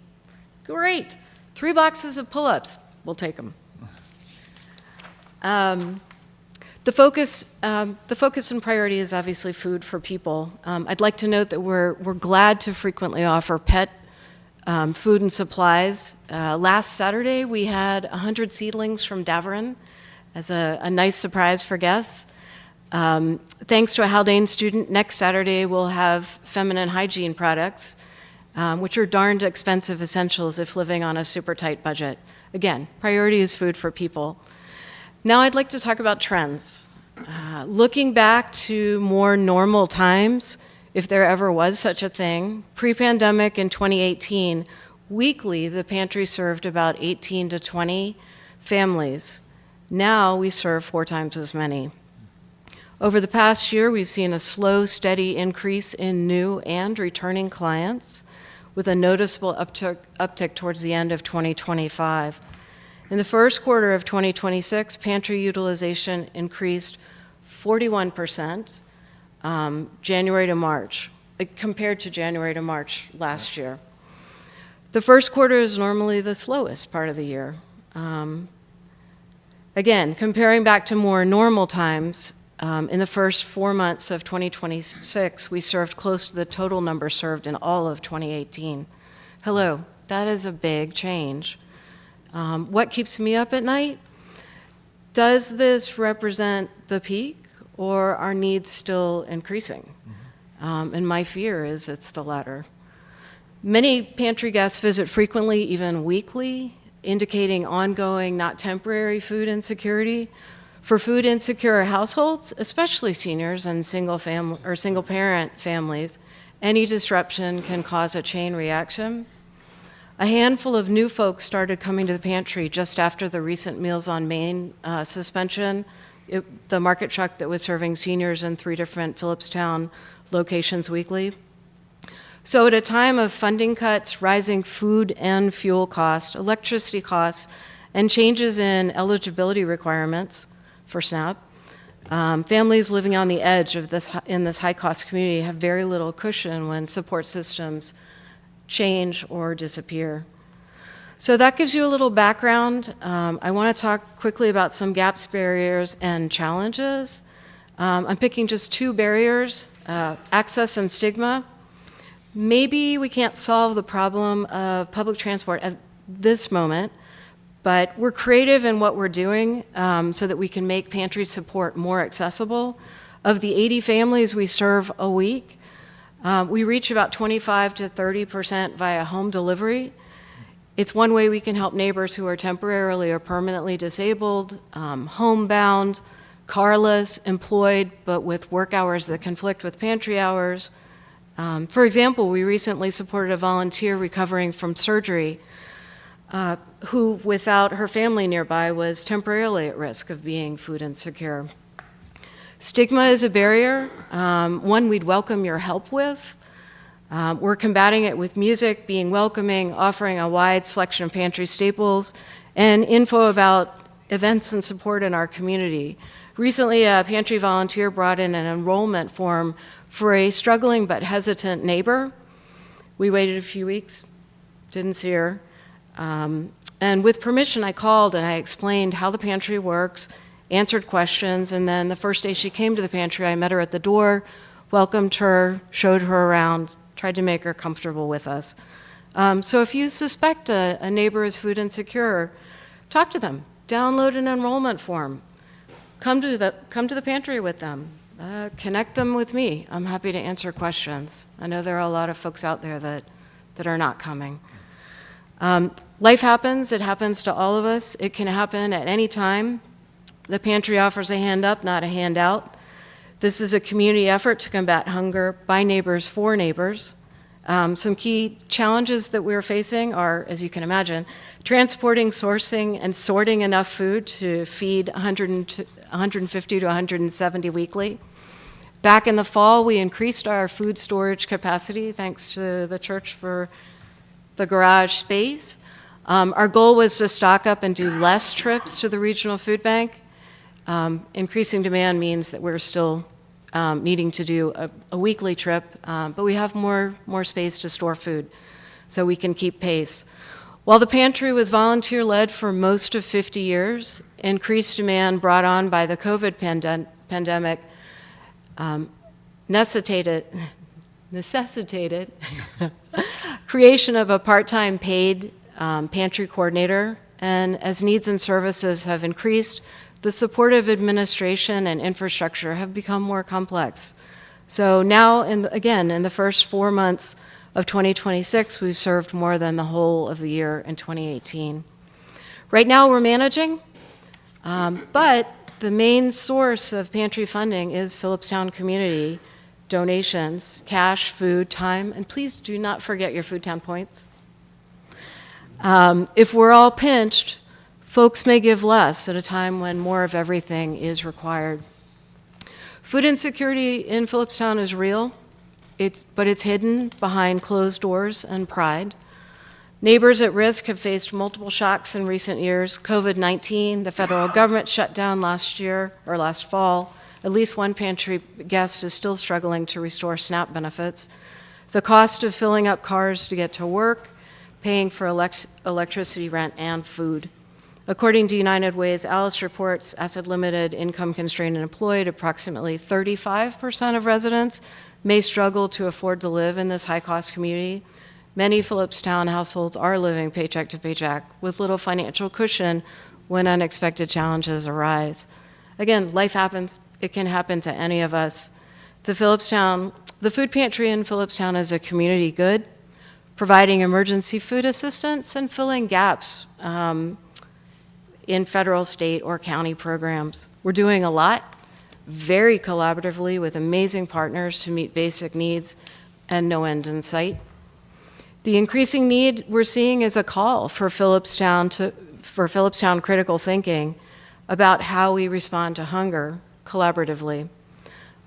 Great. 3 boxes of pull-ups. We'll take them. The focus and priority is obviously food for people. I'd like to note that we're glad to frequently offer pet food and supplies. Last Saturday, we had 100 seedlings from Davern as a nice surprise for guests. Thanks to a Haldane student, next Saturday we'll have feminine hygiene products, which are darned expensive essentials if living on a super tight budget. Again, priority is food for people. Now I'd like to talk about trends. Looking back to more normal times, if there ever was such a thing, pre-pandemic in 2018, weekly the pantry served about 18 to 20 families. Now we serve 4 times as many. Over the past year, we've seen a slow, steady increase in new and returning clients, with a noticeable uptick towards the end of 2025. In the first quarter of 2026, pantry utilization increased 41% January to March, compared to January to March last year. The first quarter is normally the slowest part of the year. Again, comparing back to more normal times, in the first 4 months of 2026, we served close to the total number served in all of 2018. Hello, that is a big change. What keeps me up at night? Does this represent the peak, or are needs still increasing? And my fear is it's the latter. Many pantry guests visit frequently, even weekly, indicating ongoing, not temporary food insecurity. For food insecure households, especially seniors and single parent families, any disruption can cause a chain reaction. A handful of new folks started coming to the pantry just after the recent Meals on Main suspension, the market truck that was serving seniors in 3 different Philipstown locations weekly. So at a time of funding cuts, rising food and fuel costs, electricity costs, and changes in eligibility requirements for SNAP, families living on the edge of in this high-cost community have very little cushion when support systems change or disappear. So that gives you a little background. I want to talk quickly about some gaps, barriers, and challenges. I'm picking just two barriers, access and stigma. Maybe we can't solve the problem of public transport at this moment, but we're creative in what we're doing so that we can make pantry support more accessible. Of the 80 families we serve a week, we reach about 25 to 30% via home delivery. It's one way we can help neighbors who are temporarily or permanently disabled, homebound, carless, employed, but with work hours that conflict with pantry hours. For example, we recently supported a volunteer recovering from surgery who, without her family nearby, was temporarily at risk of being food insecure. Stigma is a barrier, one we'd welcome your help with. We're combating it with music, being welcoming, offering a wide selection of pantry staples, and info about events and support in our community. Recently, a pantry volunteer brought in an enrollment form for a struggling but hesitant neighbor. We waited a few weeks, didn't see her. And with permission, I called and I explained how the pantry works, answered questions, and then the first day she came to the pantry, I met her at the door, welcomed her, showed her around, tried to make her comfortable with us. So if you suspect a neighbor is food insecure, talk to them, download an enrollment form, come to the pantry with them, connect them with me. I'm happy to answer questions. I know there are a lot of folks out there that are not coming. Life happens, it happens to all of us. It can happen at any time. The pantry offers a hand up, not a handout. This is a community effort to combat hunger by neighbors for neighbors. Some key challenges that we're facing are, as you can imagine, transporting, sourcing, and sorting enough food to feed 150 to 170 weekly. Back in the fall, we increased our food storage capacity thanks to the church for the garage space. Our goal was to stock up and do less trips to the regional food bank. Increasing demand means that we're still needing to do a weekly trip, but we have more space to store food, so we can keep pace. While the pantry was volunteer-led for most of 50 years, increased demand brought on by the COVID pandemic necessitated creation of a part-time paid pantry coordinator, and as needs and services have increased, the supportive administration and infrastructure have become more complex. So now, in the first 4 months of 2026, we've served more than the whole of the year in 2018. Right now, we're managing, but the main source of pantry funding is Philipstown community donations, cash, food, time, and please do not forget your Foodtown points. If we're all pinched, folks may give less at a time when more of everything is required. Food insecurity in Philipstown is real, but it's hidden behind closed doors and pride. Neighbors at risk have faced multiple shocks in recent years. COVID-19, the federal government shut down last fall. At least one pantry guest is still struggling to restore SNAP benefits. The cost of filling up cars to get to work, paying for electricity, rent, and food. According to United Way's Alice reports, asset limited, income constrained, and employed, approximately 35% of residents may struggle to afford to live in this high-cost community. Many Philipstown households are living paycheck to paycheck with little financial cushion when unexpected challenges arise. Again, life happens. It can happen to any of us. The food pantry in Philipstown is a community good, providing emergency food assistance and filling gaps in federal, state, or county programs. We're doing a lot, very collaboratively with amazing partners to meet basic needs and no end in sight. The increasing need we're seeing is a call for Philipstown critical thinking about how we respond to hunger collaboratively.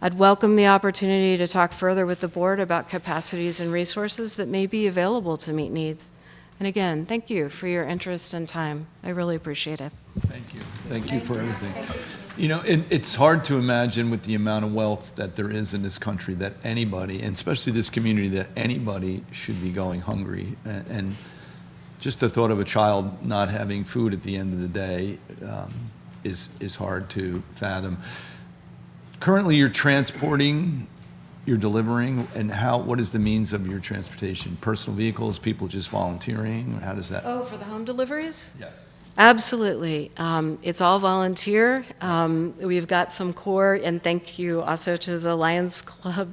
I'd welcome the opportunity to talk further with the board about capacities and resources that may be available to meet needs. And again, thank you for your interest and time. I really appreciate it. Thank you. Thank you for everything. You know, it's hard to imagine with the amount of wealth that there is in this country that anybody, and especially this community, that anybody should be going hungry. And just the thought of a child not having food at the end of the day is hard to fathom. Currently, you're transporting, you're delivering, and what is the means of your transportation? Personal vehicles, people just volunteering? How does that? Oh, for the home deliveries? Yes. Absolutely. It's all volunteer. We've got some core, and thank you also to the Lions Club,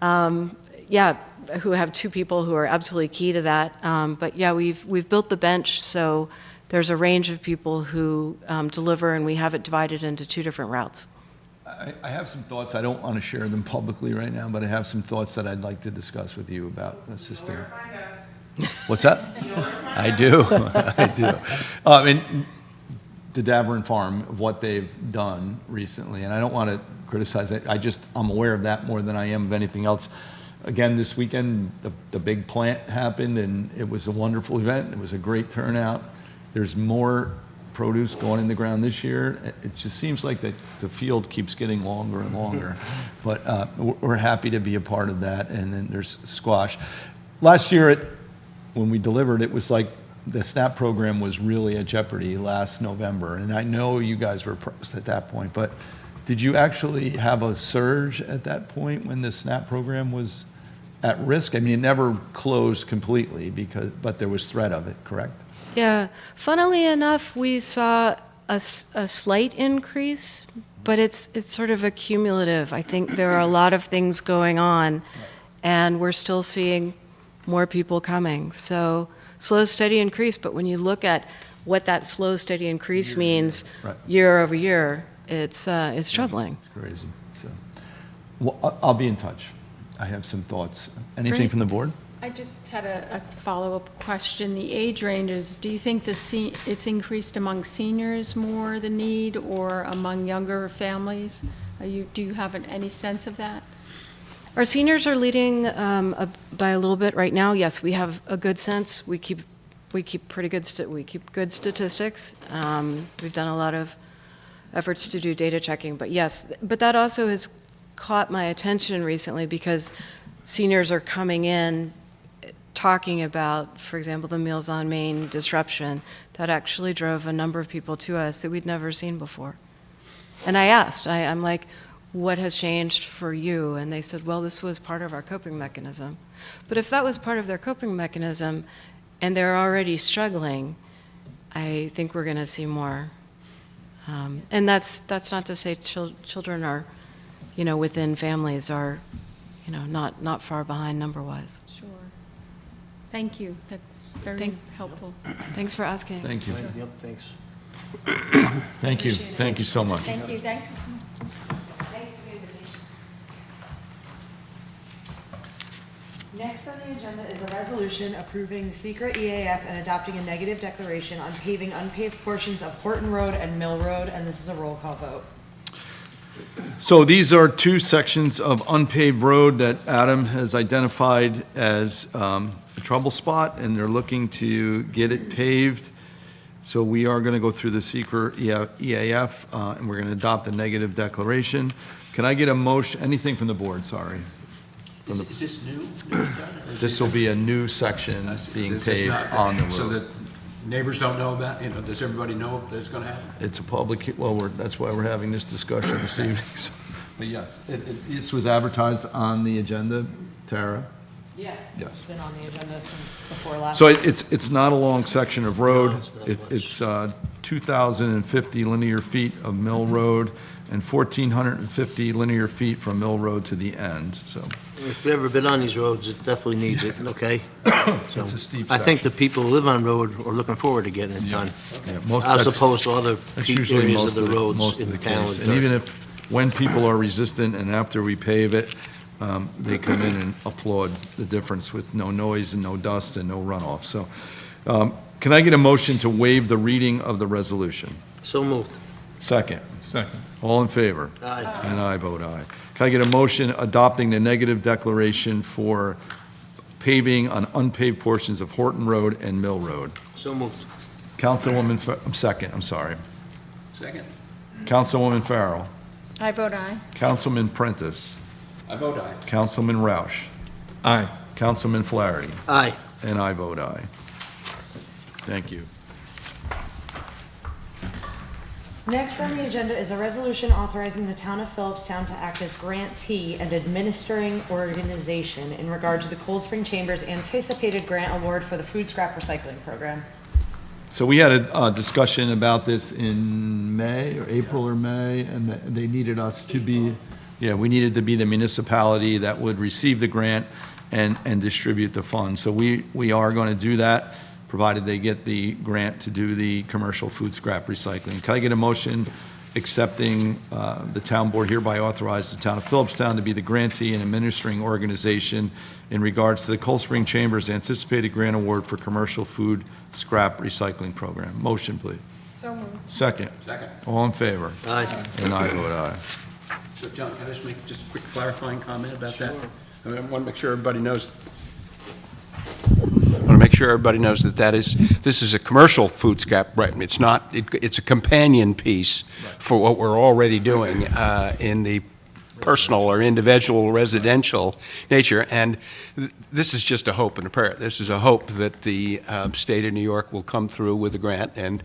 who have 2 people who are absolutely key to that. But yeah, we've built the bench, so there's a range of people who deliver, and we have it divided into 2 different routes. I have some thoughts. I don't want to share them publicly right now, but I have some thoughts that I'd like to discuss with you about assisting. What's that? I do. I do. And the Davern Farm, of what they've done recently, and I don't want to criticize it. I'm aware of that more than I am of anything else. Again, this weekend, the big plant happened, and it was a wonderful event. It was a great turnout. There's more produce going in the ground this year. It just seems like the field keeps getting longer and longer. But we're happy to be a part of that. And then there's squash. Last year, when we delivered, it was like the SNAP program was really at jeopardy last November. And I know you guys were pressed at that point, but did you actually have a surge at that point when the SNAP program was at risk? I mean, it never closed completely, but there was threat of it, correct? Yeah, funnily enough, we saw a slight increase, but it's sort of accumulative. I think there are a lot of things going on, and we're still seeing more people coming. So slow, steady increase, but when you look at what that slow, steady increase means year over year, it's troubling. It's crazy. So, well, I'll be in touch. I have some thoughts. Anything Great. from the board? I just had a follow-up question. The age ranges, do you think it's increased among seniors more, the need, or among younger families? Do you have any sense of that? Our seniors are leading by a little bit right now. Yes, we have a good sense. We keep pretty good good statistics. We've done a lot of efforts to do data checking, but yes, but that also has caught my attention recently because seniors are coming in talking about, for example, the Meals on Main disruption that actually drove a number of people to us that we'd never seen before. And I asked, I'm like, what has changed for you? And they said, well, this was part of our coping mechanism. But if that was part of their coping mechanism and they're already struggling, I think we're going to see more. And that's not to say children are, within families are, not far behind number-wise. Sure. Thank you. That's very helpful. Thanks for asking. Thank you. Yep, thanks. Thank you. Thank you so much. Thank you. Thanks. Thanks for the invitation. Next on the agenda is a resolution approving the SEQRA EAF and adopting a negative declaration on paving unpaved portions of Horton Road and Mill Road, and this is a roll call vote. So these are 2 sections of unpaved road that Adam has identified as a trouble spot, and they're looking to get it paved. So we are going to go through the SEQRA EAF, and we're going to adopt a negative declaration. Can I get a motion, anything from the board, sorry? Is this new? This will be a new section being This is paved not- on the So road. that neighbors don't know about, does everybody know that it's going to happen? It's a public, that's why we're having this discussion this evening. So, but yes, this was advertised on the agenda, Tara? Yeah. Yes. It's been on the agenda since before last. So it's not a long section of road. It's 2,050 linear feet of Mill Road and 1,450 linear feet from Mill Road to the end, so. If you've ever been on these roads, it definitely needs it, okay? It's a steep I think section. the people who live on road are looking forward to getting it done, Yeah, as that's- opposed to other That's usually areas most of the roads most in of the town. case. with And even dirt. when people are resistant and after we pave it, they come in and applaud the difference with no noise and no dust and no runoff. So can I get a motion to waive the reading of the resolution? So moved. Second. Second. All in favor? Aye. And I vote aye. Can I get a motion adopting the negative declaration for paving on unpaved portions of Horton Road and Mill Road? So moved. Councilwoman, second. Second. Councilwoman Farrell. I vote aye. Councilman Prentice. I vote aye. Councilman Roush. Aye. Councilman Flaherty. Aye. And I vote aye. Thank you. Next on the agenda is a resolution authorizing the Town of Philipstown to act as grantee and administering organization in regard to the Cold Spring Chamber's anticipated grant award for the food scrap recycling program. So we had a discussion about this in May, or April or May, and they needed us to be, we needed to be the municipality that would receive the grant and distribute the funds. So we are going to do that, provided they get the grant to do the commercial food scrap recycling. Can I get a motion accepting the town board hereby authorize the Town of Philipstown to be the grantee and administering organization in regards to the Cold Spring Chamber's anticipated grant award for commercial food scrap recycling program? Motion, please. So moved. Second. Second. All in favor? Aye. And I vote aye. So John, can I just make just a quick clarifying comment about that? I want to make sure everybody knows. I want to make sure everybody knows that this is a commercial food scrap, right? It's not, it's a companion piece for what we're already doing in the personal or individual residential nature. And this is just a hope and a prayer. This is a hope that the state of New York will come through with a grant, and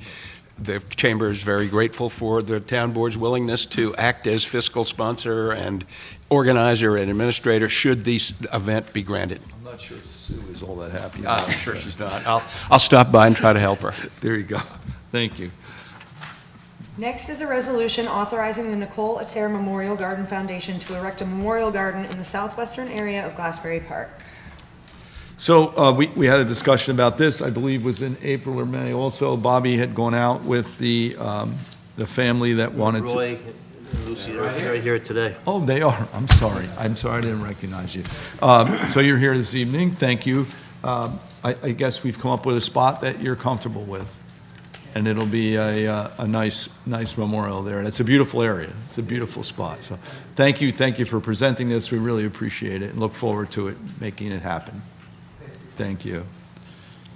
the chamber is very grateful for the town board's willingness to act as fiscal sponsor and organizer and administrator should this event be granted. I'm not sure Sue is all that happy. I'm sure she's not. I'll stop by and try to help her. There you go. Thank you. Next is a resolution authorizing the Nicole Ater Memorial Garden Foundation to erect a memorial garden in the southwestern area of Glassberry Park. So we had a discussion about this, I believe was in April or May also. Bobby had gone out with the family that wanted to. Roy and Lucy are right here today. Oh, they are. I'm sorry. I didn't recognize you. So you're here this evening. Thank you. I guess we've come up with a spot that you're comfortable with. And it'll be a nice memorial there. And it's a beautiful area. It's a beautiful spot. So thank you for presenting this. We really appreciate it and look forward to it, making it happen. Thank you.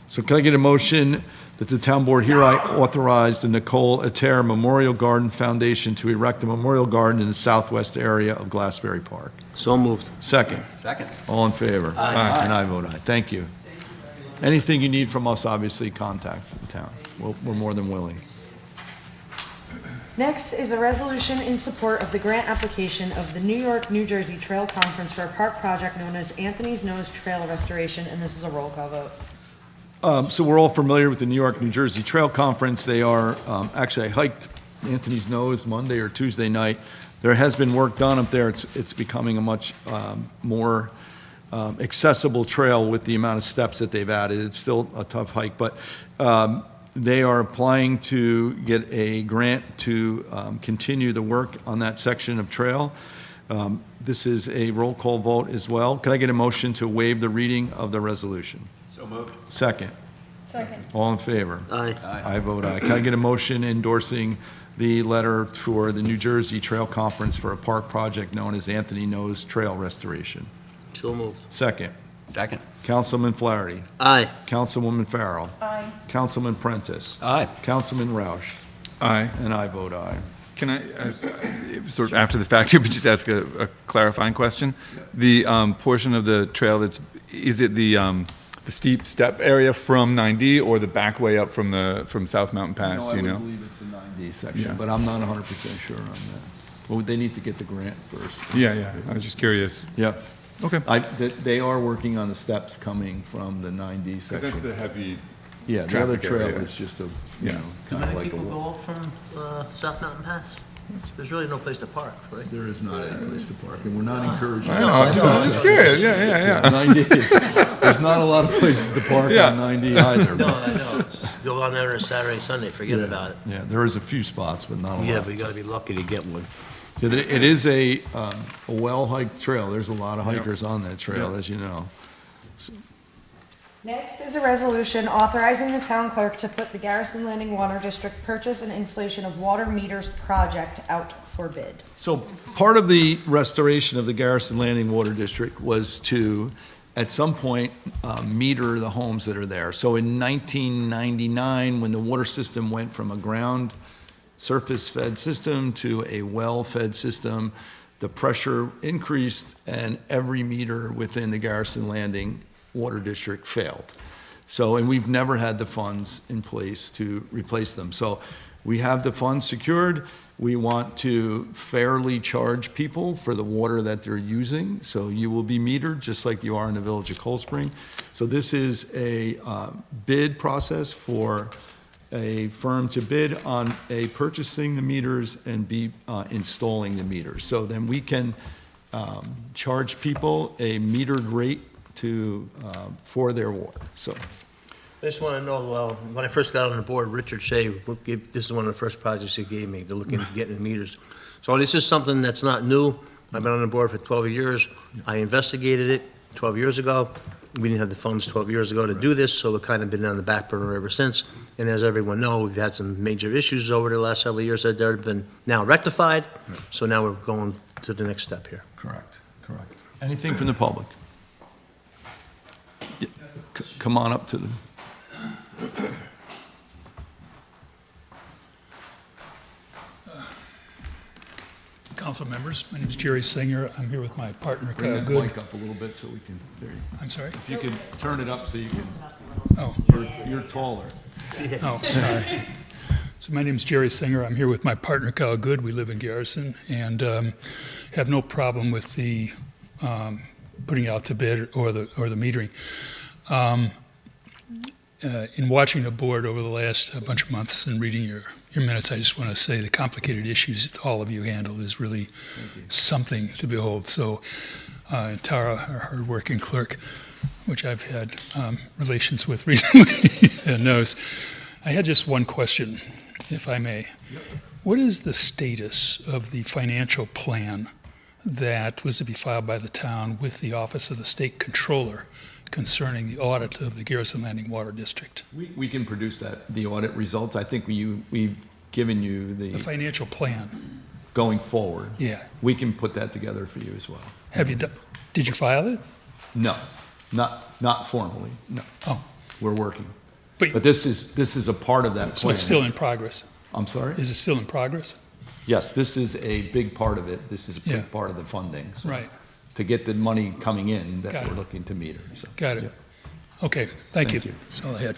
So can I get a motion that the town board hereby authorize the Nicole Ater Memorial Garden Foundation to erect a memorial garden in the southwest area of Glassberry Park? So moved. Second. Second. All in favor? Aye. And I vote aye. Thank you. Anything you need from us, obviously, contact the town. We're more than willing. Next is a resolution in support of the grant application of the New York, New Jersey Trail Conference for a park project known as Anthony's Nose Trail Restoration, and this is a roll call vote. So we're all familiar with the New York, New Jersey Trail Conference. They are, actually, I hiked Anthony's Nose Monday or Tuesday night. There has been work done up there. It's becoming a much more accessible trail with the amount of steps that they've added. It's still a tough hike, but they are applying to get a grant to continue the work on that section of trail. This is a roll call vote as well. Can I get a motion to waive the reading of the resolution? So moved. Second. Second. All in favor? Aye. I vote aye. Can I get a motion endorsing the letter for the New Jersey Trail Conference for a park project known as Anthony Nose Trail Restoration? So moved. Second. Second. Councilman Flaherty. Aye. Councilwoman Farrell. Aye. Councilman Prentice. Aye. Councilman Roush. Aye. And I vote aye. Can I, sort of after the fact, but just ask a clarifying question? The portion of the trail is it the steep step area from 9D or the back way up from South Mountain Pass, do you know? believe it's the 9D section, Yeah. but I'm not 100% sure on that. Well, they need to get the grant first. Yeah, I was just curious. Yeah. Okay. They are working on the steps coming from the 9D Because section. that's the heavy, Yeah, the other traffic trail area. is just kind How of many like people a, go up from South Mountain Pass? There's really no place to park, right? there is not any place to park, and we're not encouraging. I know, I'm just curious, yeah. 9D, there's not a lot of places to park Yeah. on 9D either. No, but- I know. Go on there on a Saturday, Sunday, forget Yeah. about it. Yeah, there is a few spots, but not a lot. Yeah, but you gotta be lucky to get one. Yeah, it is a well-hiked trail. There's a lot of hikers on that trail, as you know. Next is a resolution authorizing the town clerk to put the Garrison Landing Water District purchase and installation of water meters project out for bid. So part of the restoration of the Garrison Landing Water District was to, at some point, meter the homes that are there. So in 1999, when the water system went from a ground surface-fed system to a well-fed system, the pressure increased and every meter within the Garrison Landing Water District failed. So, and we've never had the funds in place to replace them. So we have the funds secured. We want to fairly charge people for the water that they're using. So you will be metered just like you are in the village of Cold Spring. So this is a bid process for a firm to bid on purchasing the meters and be installing the meters. So then we can charge people a metered rate for their water. So I just want to know, when I first got on the board, Richard Shea, this is one of the first projects he gave me, they're looking at getting meters. So this is something that's not new. I've been on the board for 12 years. I investigated it 12 years ago. We didn't have the funds 12 years ago to do this, so we've kind of been on the back burner ever since. And as everyone knows, we've had some major issues over the last several years that have been now rectified. So now we're going to the next step here. correct. Anything from the public? Yeah, come on up to the. Council members, my name is Jerry Singer. I'm here with my partner, Bring Kyle that Good. mic up a little bit so we can, there you I'm sorry? If you could turn it up so you can, Oh, you're taller. sorry. So my name is Jerry Singer. I'm here with my partner, Kyle Good. We live in Garrison and have no problem with the putting out to bid or the metering. In watching the board over the last bunch of months and reading your minutes, I just want to say the complicated issues that all of you handle is really something to behold. So Tara, our hardworking clerk, which I've had relations with recently, knows. I had just one question, if I may. What is the status of the financial plan that was to be filed by the town with the Office of the State Controller concerning the audit of the Garrison Landing Water District? We can produce the audit results. I think we've given you The the, financial plan, going forward. yeah. We can put that together for you as well. Have you done, did you file it? No, not formally, no. Oh, We're working. but, But this is a part of that plan. so it's still in progress? I'm sorry? Is it still in progress? Yes, this is a big part of it. This is a Yeah. big part of the funding. So Right, to get the money coming in Got that it. we're looking to meter. So, got yeah. it. Okay, thank you. Thank you. That's all I had.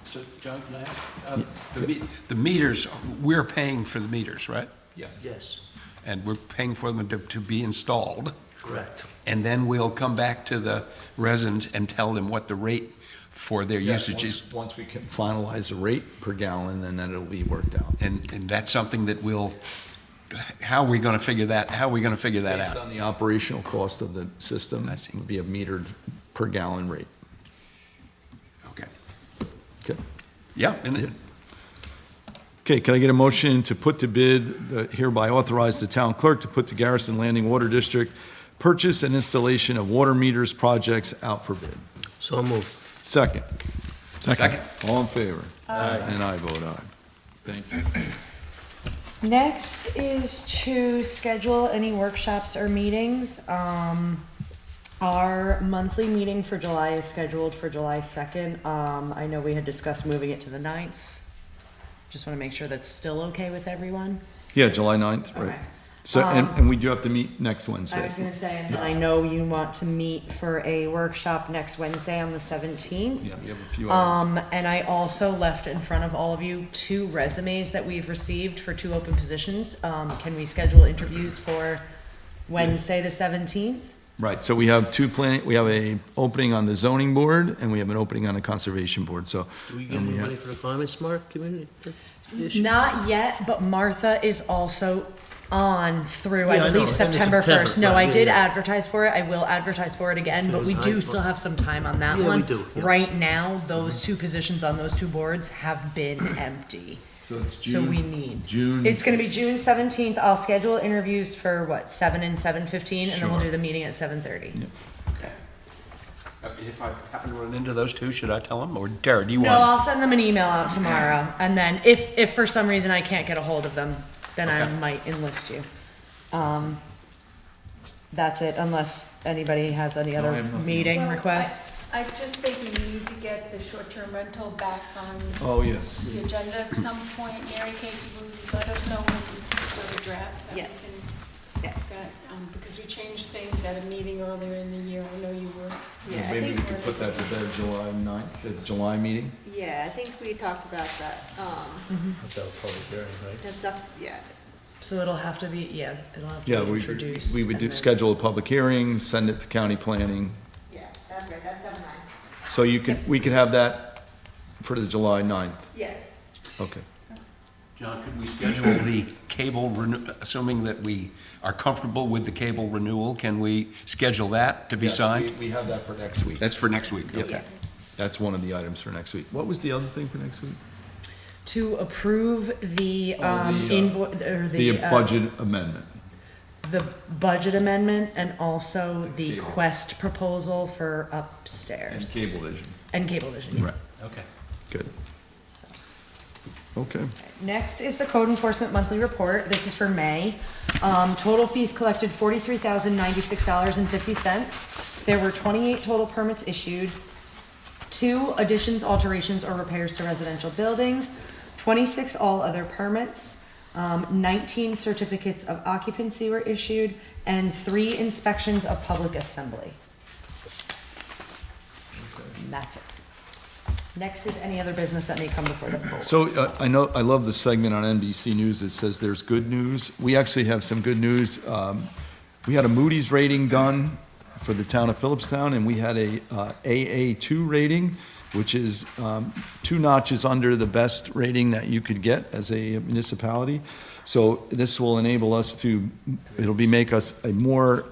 So, John, can I ask? The meters, we're paying for the meters, right? Yes. Yes, And we're paying for them to be installed. correct. And then we'll come back to the residents and tell them what the rate for their Yes, usage is. once we can finalize the rate per gallon, then it'll be worked out. And that's something that how are we going to figure that Based out? on the operational cost of the system, I see. it would be a metered per gallon rate. Okay. Okay. Yeah, and Okay, can I get a motion to put to bid, hereby authorize the town clerk to put the Garrison Landing Water District purchase and installation of water meters projects out for bid? So moved. Second. second. All in favor? Aye. And I vote aye. Thank you. Next is to schedule any workshops or meetings. Our monthly meeting for July is scheduled for July 2nd. I know we had discussed moving it to the 9th. Just want to make sure that's still okay with everyone. Yeah, July 9th, right. Okay. So, and we do have to meet next Wednesday. I was gonna say, and then I know you want to meet for a workshop next Wednesday on the 17th. Yeah, we have a few items. And I also left in front of all of you 2 resumes that we've received for 2 open positions. Can we schedule interviews for Wednesday, the 17th? Right, so we have we have a opening on the zoning board, and we have an opening on the conservation board, so. Do we get and any we have- money for the climate smart community issue? Not yet, but Martha is also on through, Yeah, I I know, believe, end of September September, 1st. No, right, I yeah, did yeah. advertise for it. I will advertise for it again, but we do still have some time on that Yeah, we one. do, yeah. Right now, those 2 positions on those 2 boards have been empty. So it's So we need. June. It's gonna be June 17th. I'll schedule interviews for what, 7 and 7:15, and then we'll Sure. do the meeting at 7:30. If I happen to run into those two, should I tell them? Or Tara, do you No, want? I'll send them an email out tomorrow, and then if for some reason I can't get a hold of them, then I Okay. might enlist you. That's it, unless anybody has any I other have nothing. meeting Well, requests. I just think we need to get the short-term rental back on Oh, yes. the agenda at some point. Mary Kate, will you let us know when you go to draft? and we Yes. can Yes. that, because we changed things at a meeting earlier in the year. I know you were. Yeah, I Maybe think, we could put that to bed July 9th, the July meeting? Yeah, I think we talked about that. That's our public hearing, right? That stuff, yeah. so it'll have to be, it'll have to Yeah, be we introduced. would and then- schedule a public hearing, send it to county planning. Yeah, that's right, that's 7/9. So we could have that for the July 9th. Yes. Okay. John, could we schedule the cable, assuming that we are comfortable with the cable renewal, can we schedule that to be Yes, signed? We have that for next week. That's for next week, Yep. okay. That's one of the items for next week. What was the other thing for next week? To approve the, the, invoice, or The the, budget amendment. the budget amendment and also the Cable. Quest proposal for And upstairs. Cablevision. And Cablevision. Right, Okay. good. Okay. Next is the code enforcement monthly report. This is for May. Total fees collected $43,096.50. There were 28 total permits issued, 2 additions, alterations, or repairs to residential buildings, 26 all other permits, 19 certificates of occupancy were issued, and 3 inspections of public assembly. And that's it. Next is any other business that may come before the board. So I know, I love the segment on NBC News that says there's good news. We actually have some good news. We had a Moody's rating done for the town of Philipstown, and we had a AA2 rating, which is 2 notches under the best rating that you could get as a municipality. So this will enable us to, make us a more,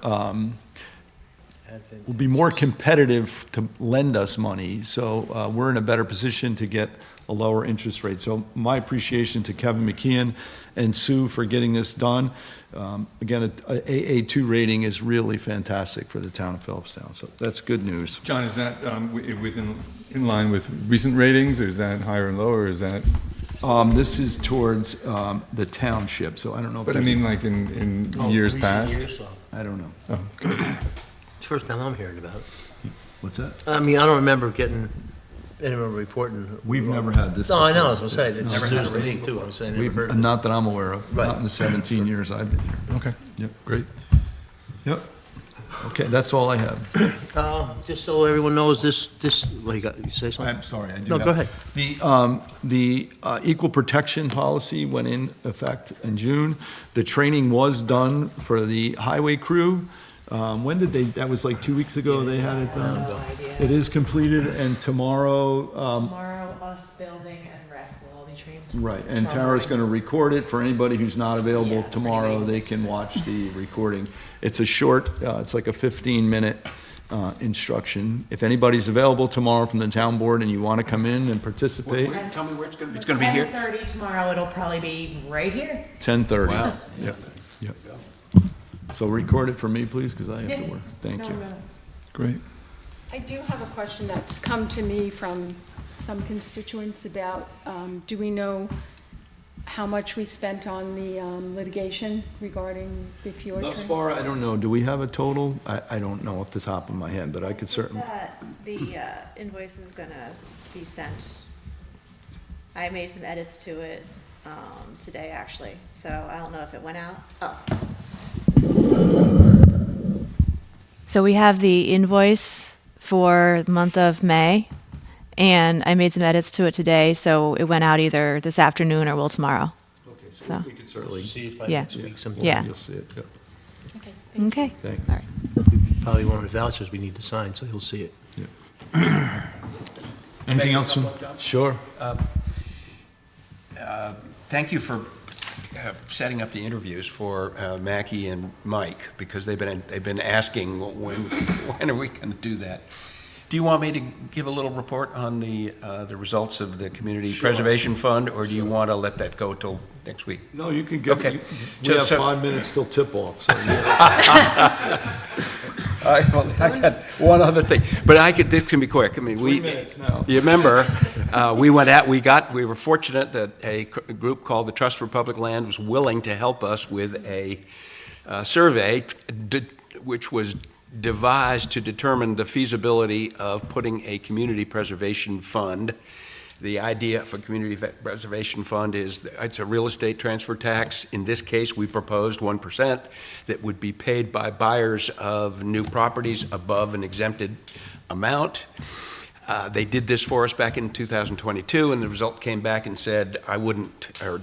will be more competitive to lend us money. So we're in a better position to get a lower interest rate. So my appreciation to Kevin McKeon and Sue for getting this done. Again, a AA2 rating is really fantastic for the town of Philipstown. So that's good news. John, is that in line with recent ratings, or is that higher and lower, or is that? This is towards the township, so I don't know. If But I there's- mean, like in years Recent past? years, so. I don't know. Oh, It's the first time I'm hearing about it. What's that? I mean, I don't remember anyone reporting. We've never had this. No, I know, I before. was gonna say, it's Never news had to a me rating too, I'm saying, never We've, heard. not that I'm aware of, Right. not in the 17 years I've been here. Okay, Yep. great. Yep. Okay, that's all I have. Just so everyone knows, well, you say something? I'm sorry, I do No, have. go ahead. The equal protection policy went in effect in June. The training was done for the highway crew. When did that was like 2 weeks ago they had it done? No idea. It is completed, and tomorrow, Tomorrow, us, building, and rec will all be trained. right, and Tara's gonna record it for anybody who's not available Yeah, tomorrow, anybody who they misses can it. watch the recording. It's a short, it's like a 15-minute instruction. If anybody's available tomorrow from the town board and you wanna come in and participate, Tell me where it's going to be. It's going to be here? 10:30 tomorrow, it'll probably be right here. 10:30. Wow. Yep, yep. So record it for me, please, because I have to work. Thank you. Great. I do have a question that's come to me from some constituents about, do we know how much we spent on the litigation regarding the fjord Thus tree? far, I don't know. Do we have a total? I don't know off the top of my head, but I could certainly. The invoice is gonna be sent. I made some edits to it, today, actually, so I don't know if it went out. Oh. So we have the invoice for the month of May, and I made some edits to it today, so it went out either this afternoon or will tomorrow. Okay, So- we could certainly. See it by Yeah. next week sometime. Yeah. You'll see it, yeah. Okay. Okay. Thank All right. Probably one of the vouchers we need to sign, so you'll see it. Anything else? Sure. Thank you for setting up the interviews for Mackie and Mike, because they've been asking, when are we going to do that? Do you want me to give a little report on the results of the Community Preservation Fund, or do you want to let that go till next week? No, you can get, Okay. we Just have so- 5 minutes till tip-off, so. I got one other thing, but this can be quick. I mean, 3 minutes now. You remember, we were fortunate that a group called the Trust for Public Land was willing to help us with a survey, which was devised to determine the feasibility of putting a community preservation fund The idea of a community preservation fund is that it's a real estate transfer tax. In this case, we proposed 1% that would be paid by buyers of new properties above an exempted amount. They did this for us back in 2022, and the result came back and said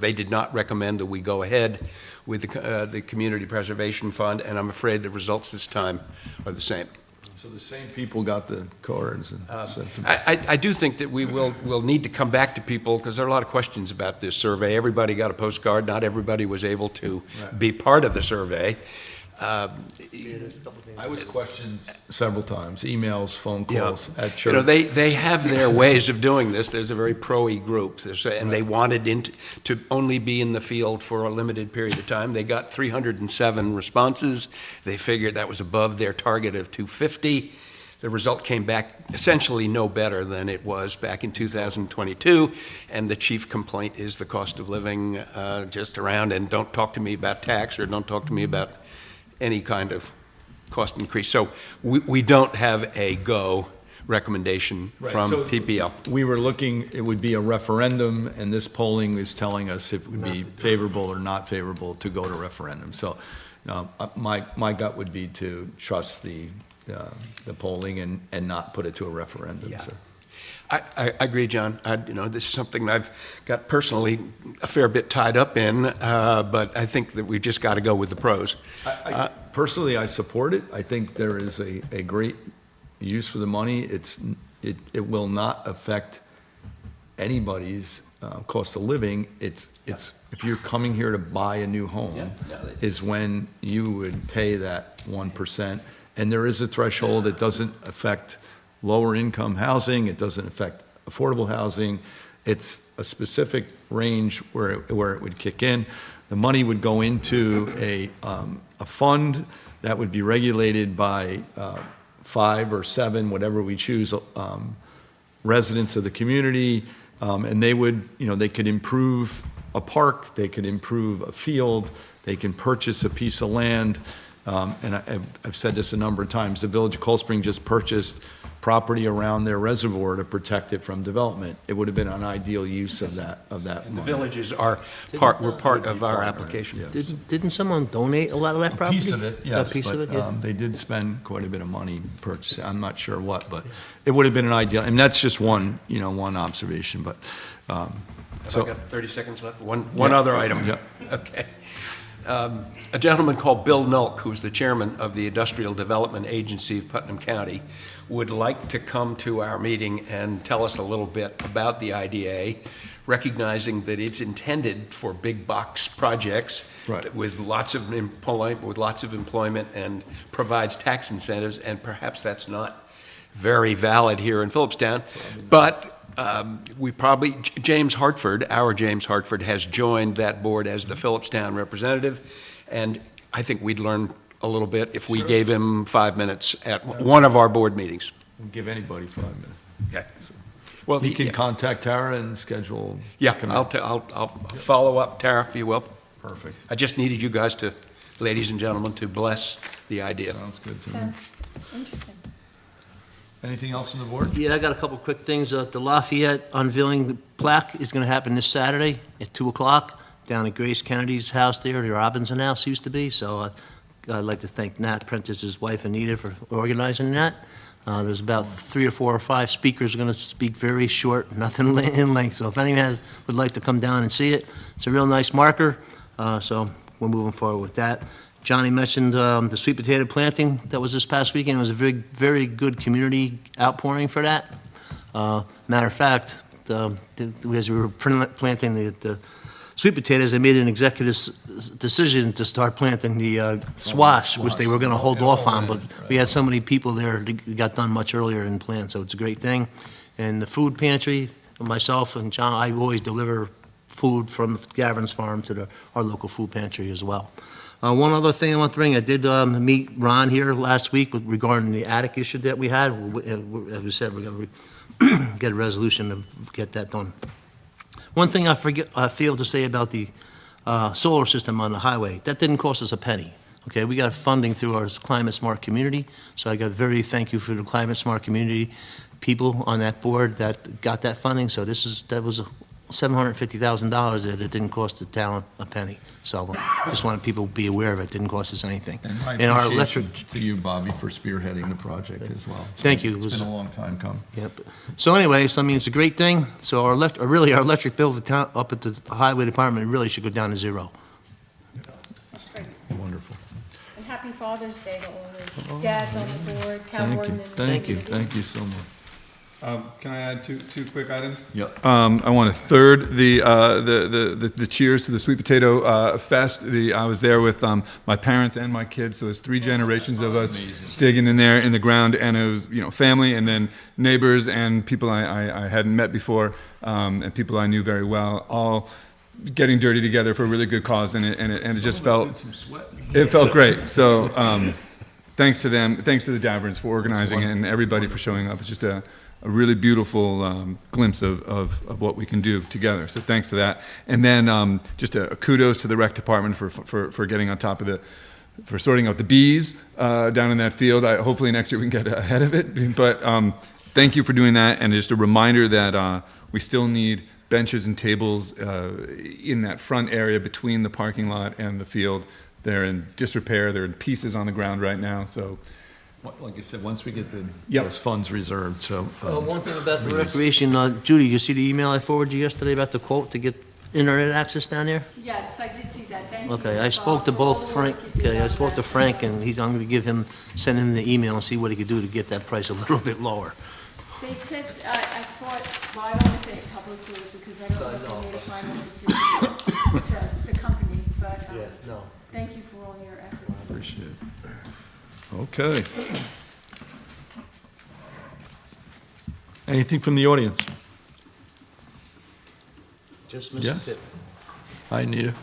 they did not recommend that we go ahead with the Community Preservation Fund, and I'm afraid the results this time are the same. So the same people got the cards and sent them. I do think that we'll need to come back to people, because there are a lot of questions about this survey. Everybody got a postcard. Not everybody was able to be part of the survey. I was questioned several times, emails, phone calls at church. You know, they have their ways of doing this. There's a very pro-y group, and they wanted to only be in the field for a limited period of time. They got 307 responses. They figured that was above their target of 250. The result came back essentially no better than it was back in 2022, and the chief complaint is the cost of living just around, and don't talk to me about tax, or don't talk to me about any kind of cost increase. So we don't have a go recommendation from So TPL. we were looking, it would be a referendum, and this polling is telling us if it would be favorable or not favorable to go to referendum. So my gut would be to trust the polling and not put it to a referendum. Yeah. So. I agree, John. This is something I've got personally a fair bit tied up in, but I think that we've just got to go with the pros. Personally, I support it. I think there is a great use for the money. It will not affect anybody's cost of living. It's if you're coming here to buy a new home, is when you would pay that 1%. And there is a threshold. It doesn't affect lower income housing. It doesn't affect affordable housing. It's a specific range where it would kick in. The money would go into a fund that would be regulated by 5 or 7, whatever we choose, residents of the community, and they would, they could improve a park, they could improve a field, they can purchase a piece of land. And I've said this a number of times, the Village of Cold Spring just purchased property around their reservoir to protect it from development. It would have been an ideal use of that The money. villages were part of our application. Yes. Didn't someone donate a lot of that A property? piece of it, yes, A piece of it, but yeah. they did spend quite a bit of money purchasing, I'm not sure what, but it would have been an ideal, and that's just one observation, but, Have so. I got 30 seconds left? One other item. Yeah. Okay. A gentleman called Bill Nulk, who's the chairman of the Industrial Development Agency of Putnam County, would like to come to our meeting and tell us a little bit about the IDA, recognizing that it's intended for big box projects Right. with lots of employment and provides tax incentives, and perhaps that's not very valid here in Philipstown. But James Hartford, our James Hartford, has joined that board as the Philipstown representative, and I think we'd learn a little bit if we gave him 5 minutes at one of our board meetings. We'll give anybody 5 minutes. Okay. Well, He can contact Tara and schedule. Yeah, I'll follow up, Tara, if you will. Perfect. I just needed you guys to, ladies and gentlemen, to bless the idea. Sounds good to me. Interesting. Anything else on the board? Yeah, I got a couple quick things. The Lafayette unveiling the plaque is going to happen this Saturday at 2 o'clock down at Grace Kennedy's house there, the Robinson House used to be. So I'd like to thank Nat Prentice's his wife Anita for organizing that. There's about 3 or 4 or 5 speakers going to speak very short, nothing in length. So if anyone would like to come down and see it, it's a real nice marker. So we're moving forward with that. Johnny mentioned the sweet potato planting that was this past weekend. It was a very, very good community outpouring for that. Matter of fact, as we were planting the sweet potatoes, they made an executive decision to start planting the squash, which they were going to hold off on, but we had so many people there, it got done much earlier than planned, so it's a great thing. And the food pantry, myself and John, I always deliver food from Gavin's farm to our local food pantry as well. One other thing I want to bring, I did meet Ron here last week regarding the attic issue that we had. As we said, we're going to get a resolution to get that done. One thing I failed to say about the solar system on the highway, that didn't cost us a penny. Okay, we got funding through our Climate Smart community, so I got very thank you for the Climate Smart community people on that board that got that funding. So that was $750,000 that it didn't cost the town a penny. So just wanted people to be aware of it. It didn't cost us anything. And my And our appreciation electric, to you, Bobby, for spearheading the project as well. Thank you. It It's was- been a long time coming. yep. So anyway, so I mean, it's a great thing. So our electric bill up at the highway department really should go down to zero. Wonderful. And happy Father's Day to all the dads on the board, town Thank board you, members. thank you so much. Can I add two quick items? Yep. I want to third the cheers to the Sweet Potato Fest. I was there with my parents and my kids, so it's 3 generations of us digging in there in the ground, and it was family, and then neighbors and people I hadn't met before, and people I knew very well, all getting dirty together for a really good cause, and it just felt great. So thanks to them, thanks to the Daverns for organizing it, and everybody for showing up. It's just a really beautiful glimpse of what we can do together. So thanks to that. And then just a kudos to the rec department for getting on top of for sorting out the bees down in that field. Hopefully next year we can get ahead of it. But thank you for doing that. And just a reminder that we still need benches and tables in that front area between the parking lot and the field. They're in disrepair. They're in pieces on the ground right now. So Like I said, once we get Yep. those funds reserved, so. One thing about the recreation, Judy, you see the email I forwarded you yesterday about the quote to get internet access down there? Yes, I did see that, thank you. Okay, I spoke to for all both the Frank, work you did okay, I on spoke to that. Frank, and I'm gonna send him the email and see what he could do to get that price a little bit lower. They said, I thought, well, I don't want to say it publicly because I don't know if they made a final decision to the company, but no. thank you for all your effort. Appreciate it. Okay. Anything from the audience? Just Mr. Yes. Pitt. Hi, Anita.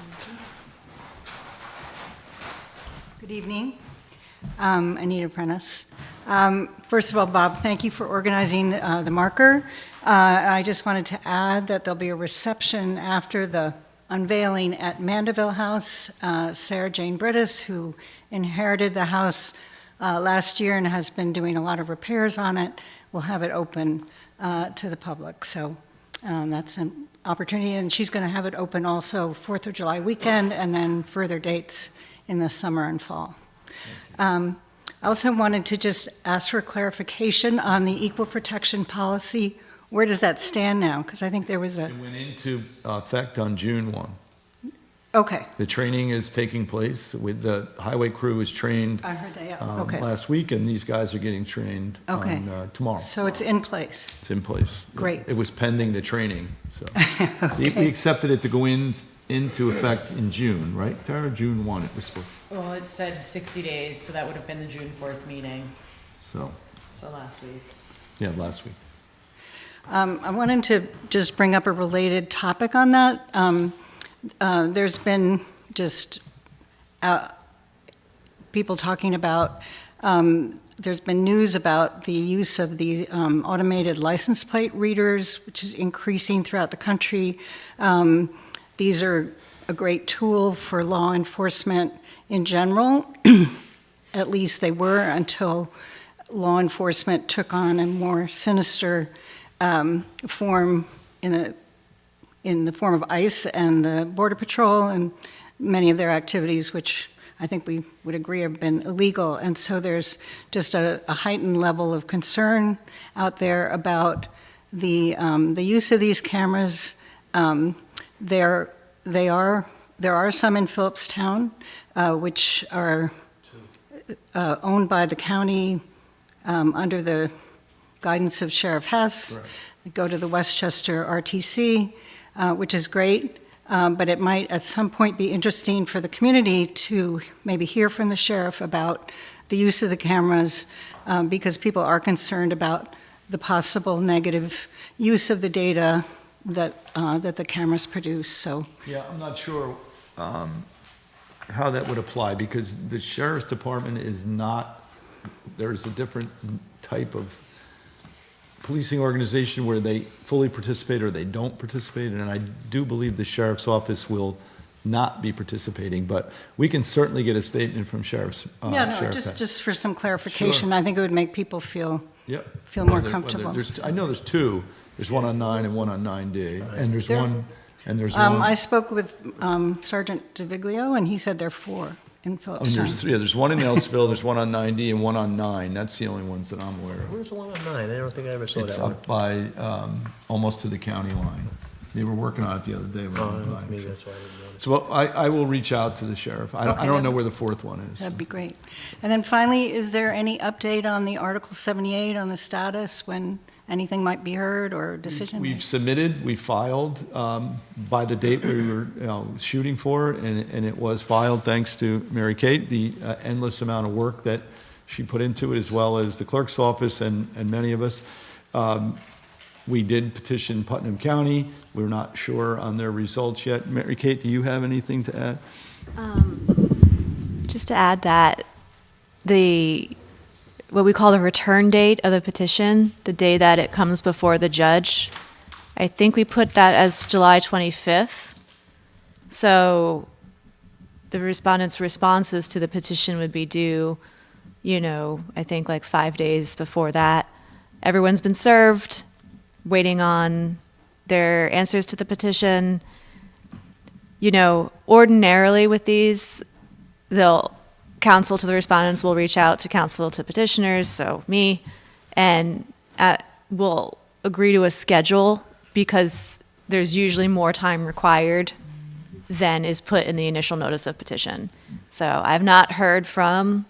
Good evening. Anita Prentice. First of all, Bob, thank you for organizing the marker. I just wanted to add that there'll be a reception after the unveiling at Mandeville House. Sarah Jane Brittis, who inherited the house last year and has been doing a lot of repairs on it, will have it open to the public. So that's an opportunity, and she's going to have it open also 4th of July weekend and then further dates in the summer and fall. I also wanted to just ask for clarification on the equal protection policy. Where does that stand now? Because I think there was a, It went into effect on June 1. okay, The training is taking place with the highway crew is trained I heard that, yeah, okay. last week, and these guys are getting trained Okay. on tomorrow. So it's in place. It's in place. Great. It was pending the training, so. We accepted it to go into effect in June, right, Tara? June 1 it was supposed, Well, it said 60 days, so that would have been the June 4th meeting, so, so last week. yeah, last week. I wanted to just bring up a related topic on that. There's been just people talking about, there's been news about the use of the automated license plate readers, which is increasing throughout the country. These are a great tool for law enforcement in general. At least they were until law enforcement took on a more sinister form in the form of ICE and the Border Patrol and many of their activities, which I think we would agree have been illegal. And so there's just a heightened level of concern out there about the use of these cameras. There are some in Philipstown, which are owned by the county under the guidance of Sheriff Hess. They go to the Westchester RTC, which is great, but it might at some point be interesting for the community to maybe hear from the sheriff about the use of the cameras, because people are concerned about the possible negative use of the data that the cameras produce. So Yeah, I'm not sure how that would apply, because the sheriff's department is not, there's a different type of policing organization where they fully participate or they don't participate, and I do believe the sheriff's office will not be participating, but we can certainly get a statement from Sheriff Peck. Just for some clarification, I think it would make people feel Yep. feel more Whether- comfortable. I know there's two. There's one on 9 and one on 9D, and there's There- one, and there's I one. spoke with Sergeant DeViglio, and he said there are 4 in Oh, and there's Philipstown. 3. There's one in Ellisville, there's one on 9D, and one on 9. That's the only ones that I'm aware of. Where's the one on 9? I don't think I ever saw It's that one. up by, almost to the county line. They were working on it the other day. when I went by. Maybe that's why I didn't notice. So I will reach out to the sheriff. I Okay, don't know that- where the 4th one is. That'd be great. And then finally, is there any update on the Article 78 on the status, when anything might be heard or a decision made? We've submitted, we filed by the date we were shooting for, and it was filed thanks to Mary Kate, the endless amount of work that she put into it, as well as the clerk's office and many of us. We did petition Putnam County. We're not sure on their results yet. Mary Kate, do you have anything to add? Just to add that what we call the return date of the petition, the day that it comes before the judge, I think we put that as July 25th. So the respondents' responses to the petition would be due, I think like 5 days before that. Everyone's been served, waiting on their answers to the petition. Ordinarily with these, counsel to the respondents will reach out to counsel to petitioners, so me, and we'll agree to a schedule because there's usually more time required than is put in the initial notice of petition. So I've not heard from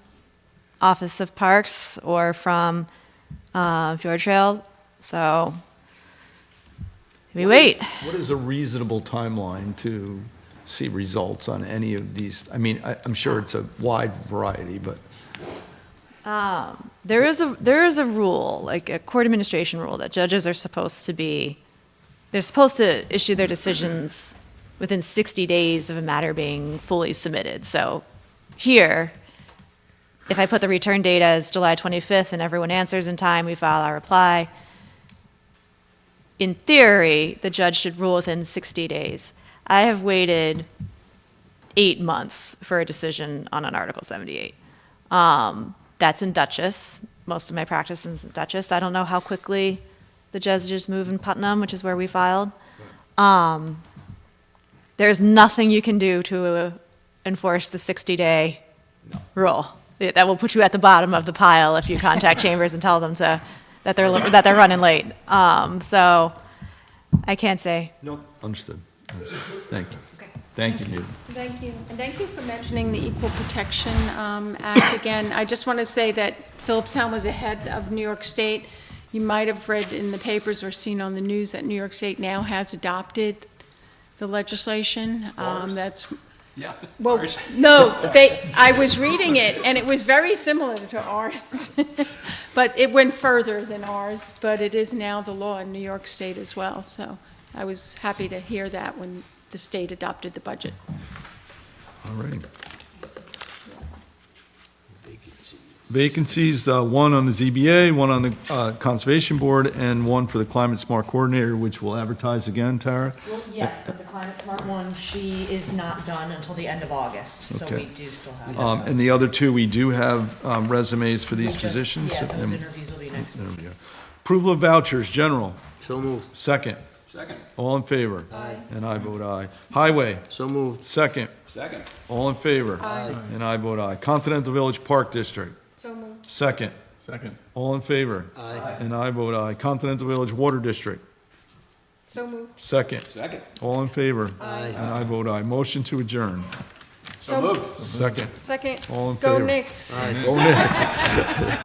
Office of Parks or from Fjord Trail, so we wait. What is a reasonable timeline to see results on any of these? I mean, I'm sure it's a wide variety, but There is a rule, like a court administration rule, that judges are supposed to they're supposed to issue their decisions within 60 days of a matter being fully submitted. So here, if I put the return date as July 25th and everyone answers in time, we file our reply. In theory, the judge should rule within 60 days. I have waited 8 months for a decision on an Article 78. That's in Dutchess. Most of my practice is in Dutchess. I don't know how quickly the judges move in Putnam, which is where we filed. There's nothing you can do to enforce the 60-day rule. That will put you at the bottom of the pile if you contact Chambers and tell them that they're running late. So I can't say. Nope. Understood. Thank you. Thank you, Newton. Thank you. And thank you for mentioning the Equal Protection Act again. I just want to say that Philipstown was ahead of New York State. You might have read in the papers or seen on the news that New York State now has adopted the legislation. That's Yeah. well, ours. no, I was reading it, and it was very similar to ours. But it went further than ours, but it is now the law in New York State as well. So I was happy to hear that when the state adopted the budget. All right. Vacancies, one on the ZBA, one on the Conservation Board, and one for the Climate Smart Coordinator, which we'll advertise again, Tara? Well, yes, but the Climate Smart one, she is not done until the end of August, so Okay. we do still have. And the other two, we do have resumes for these We'll just- positions. Yeah, those And- interviews will be next there week. we go. Approval of vouchers, general. So moved. Second. Second. All in favor? Aye. And I vote aye. Highway, So moved. second. Second. All in favor? Aye. And I vote aye. Continental Village Park District, So moved. second. Second. All in favor? Aye. And I vote aye. Continental Village Water District, So moved. second. Second. All in favor? Aye. And I vote aye. Motion to adjourn, So moved. second. Second. All in Go favor? Knicks. Go Knicks.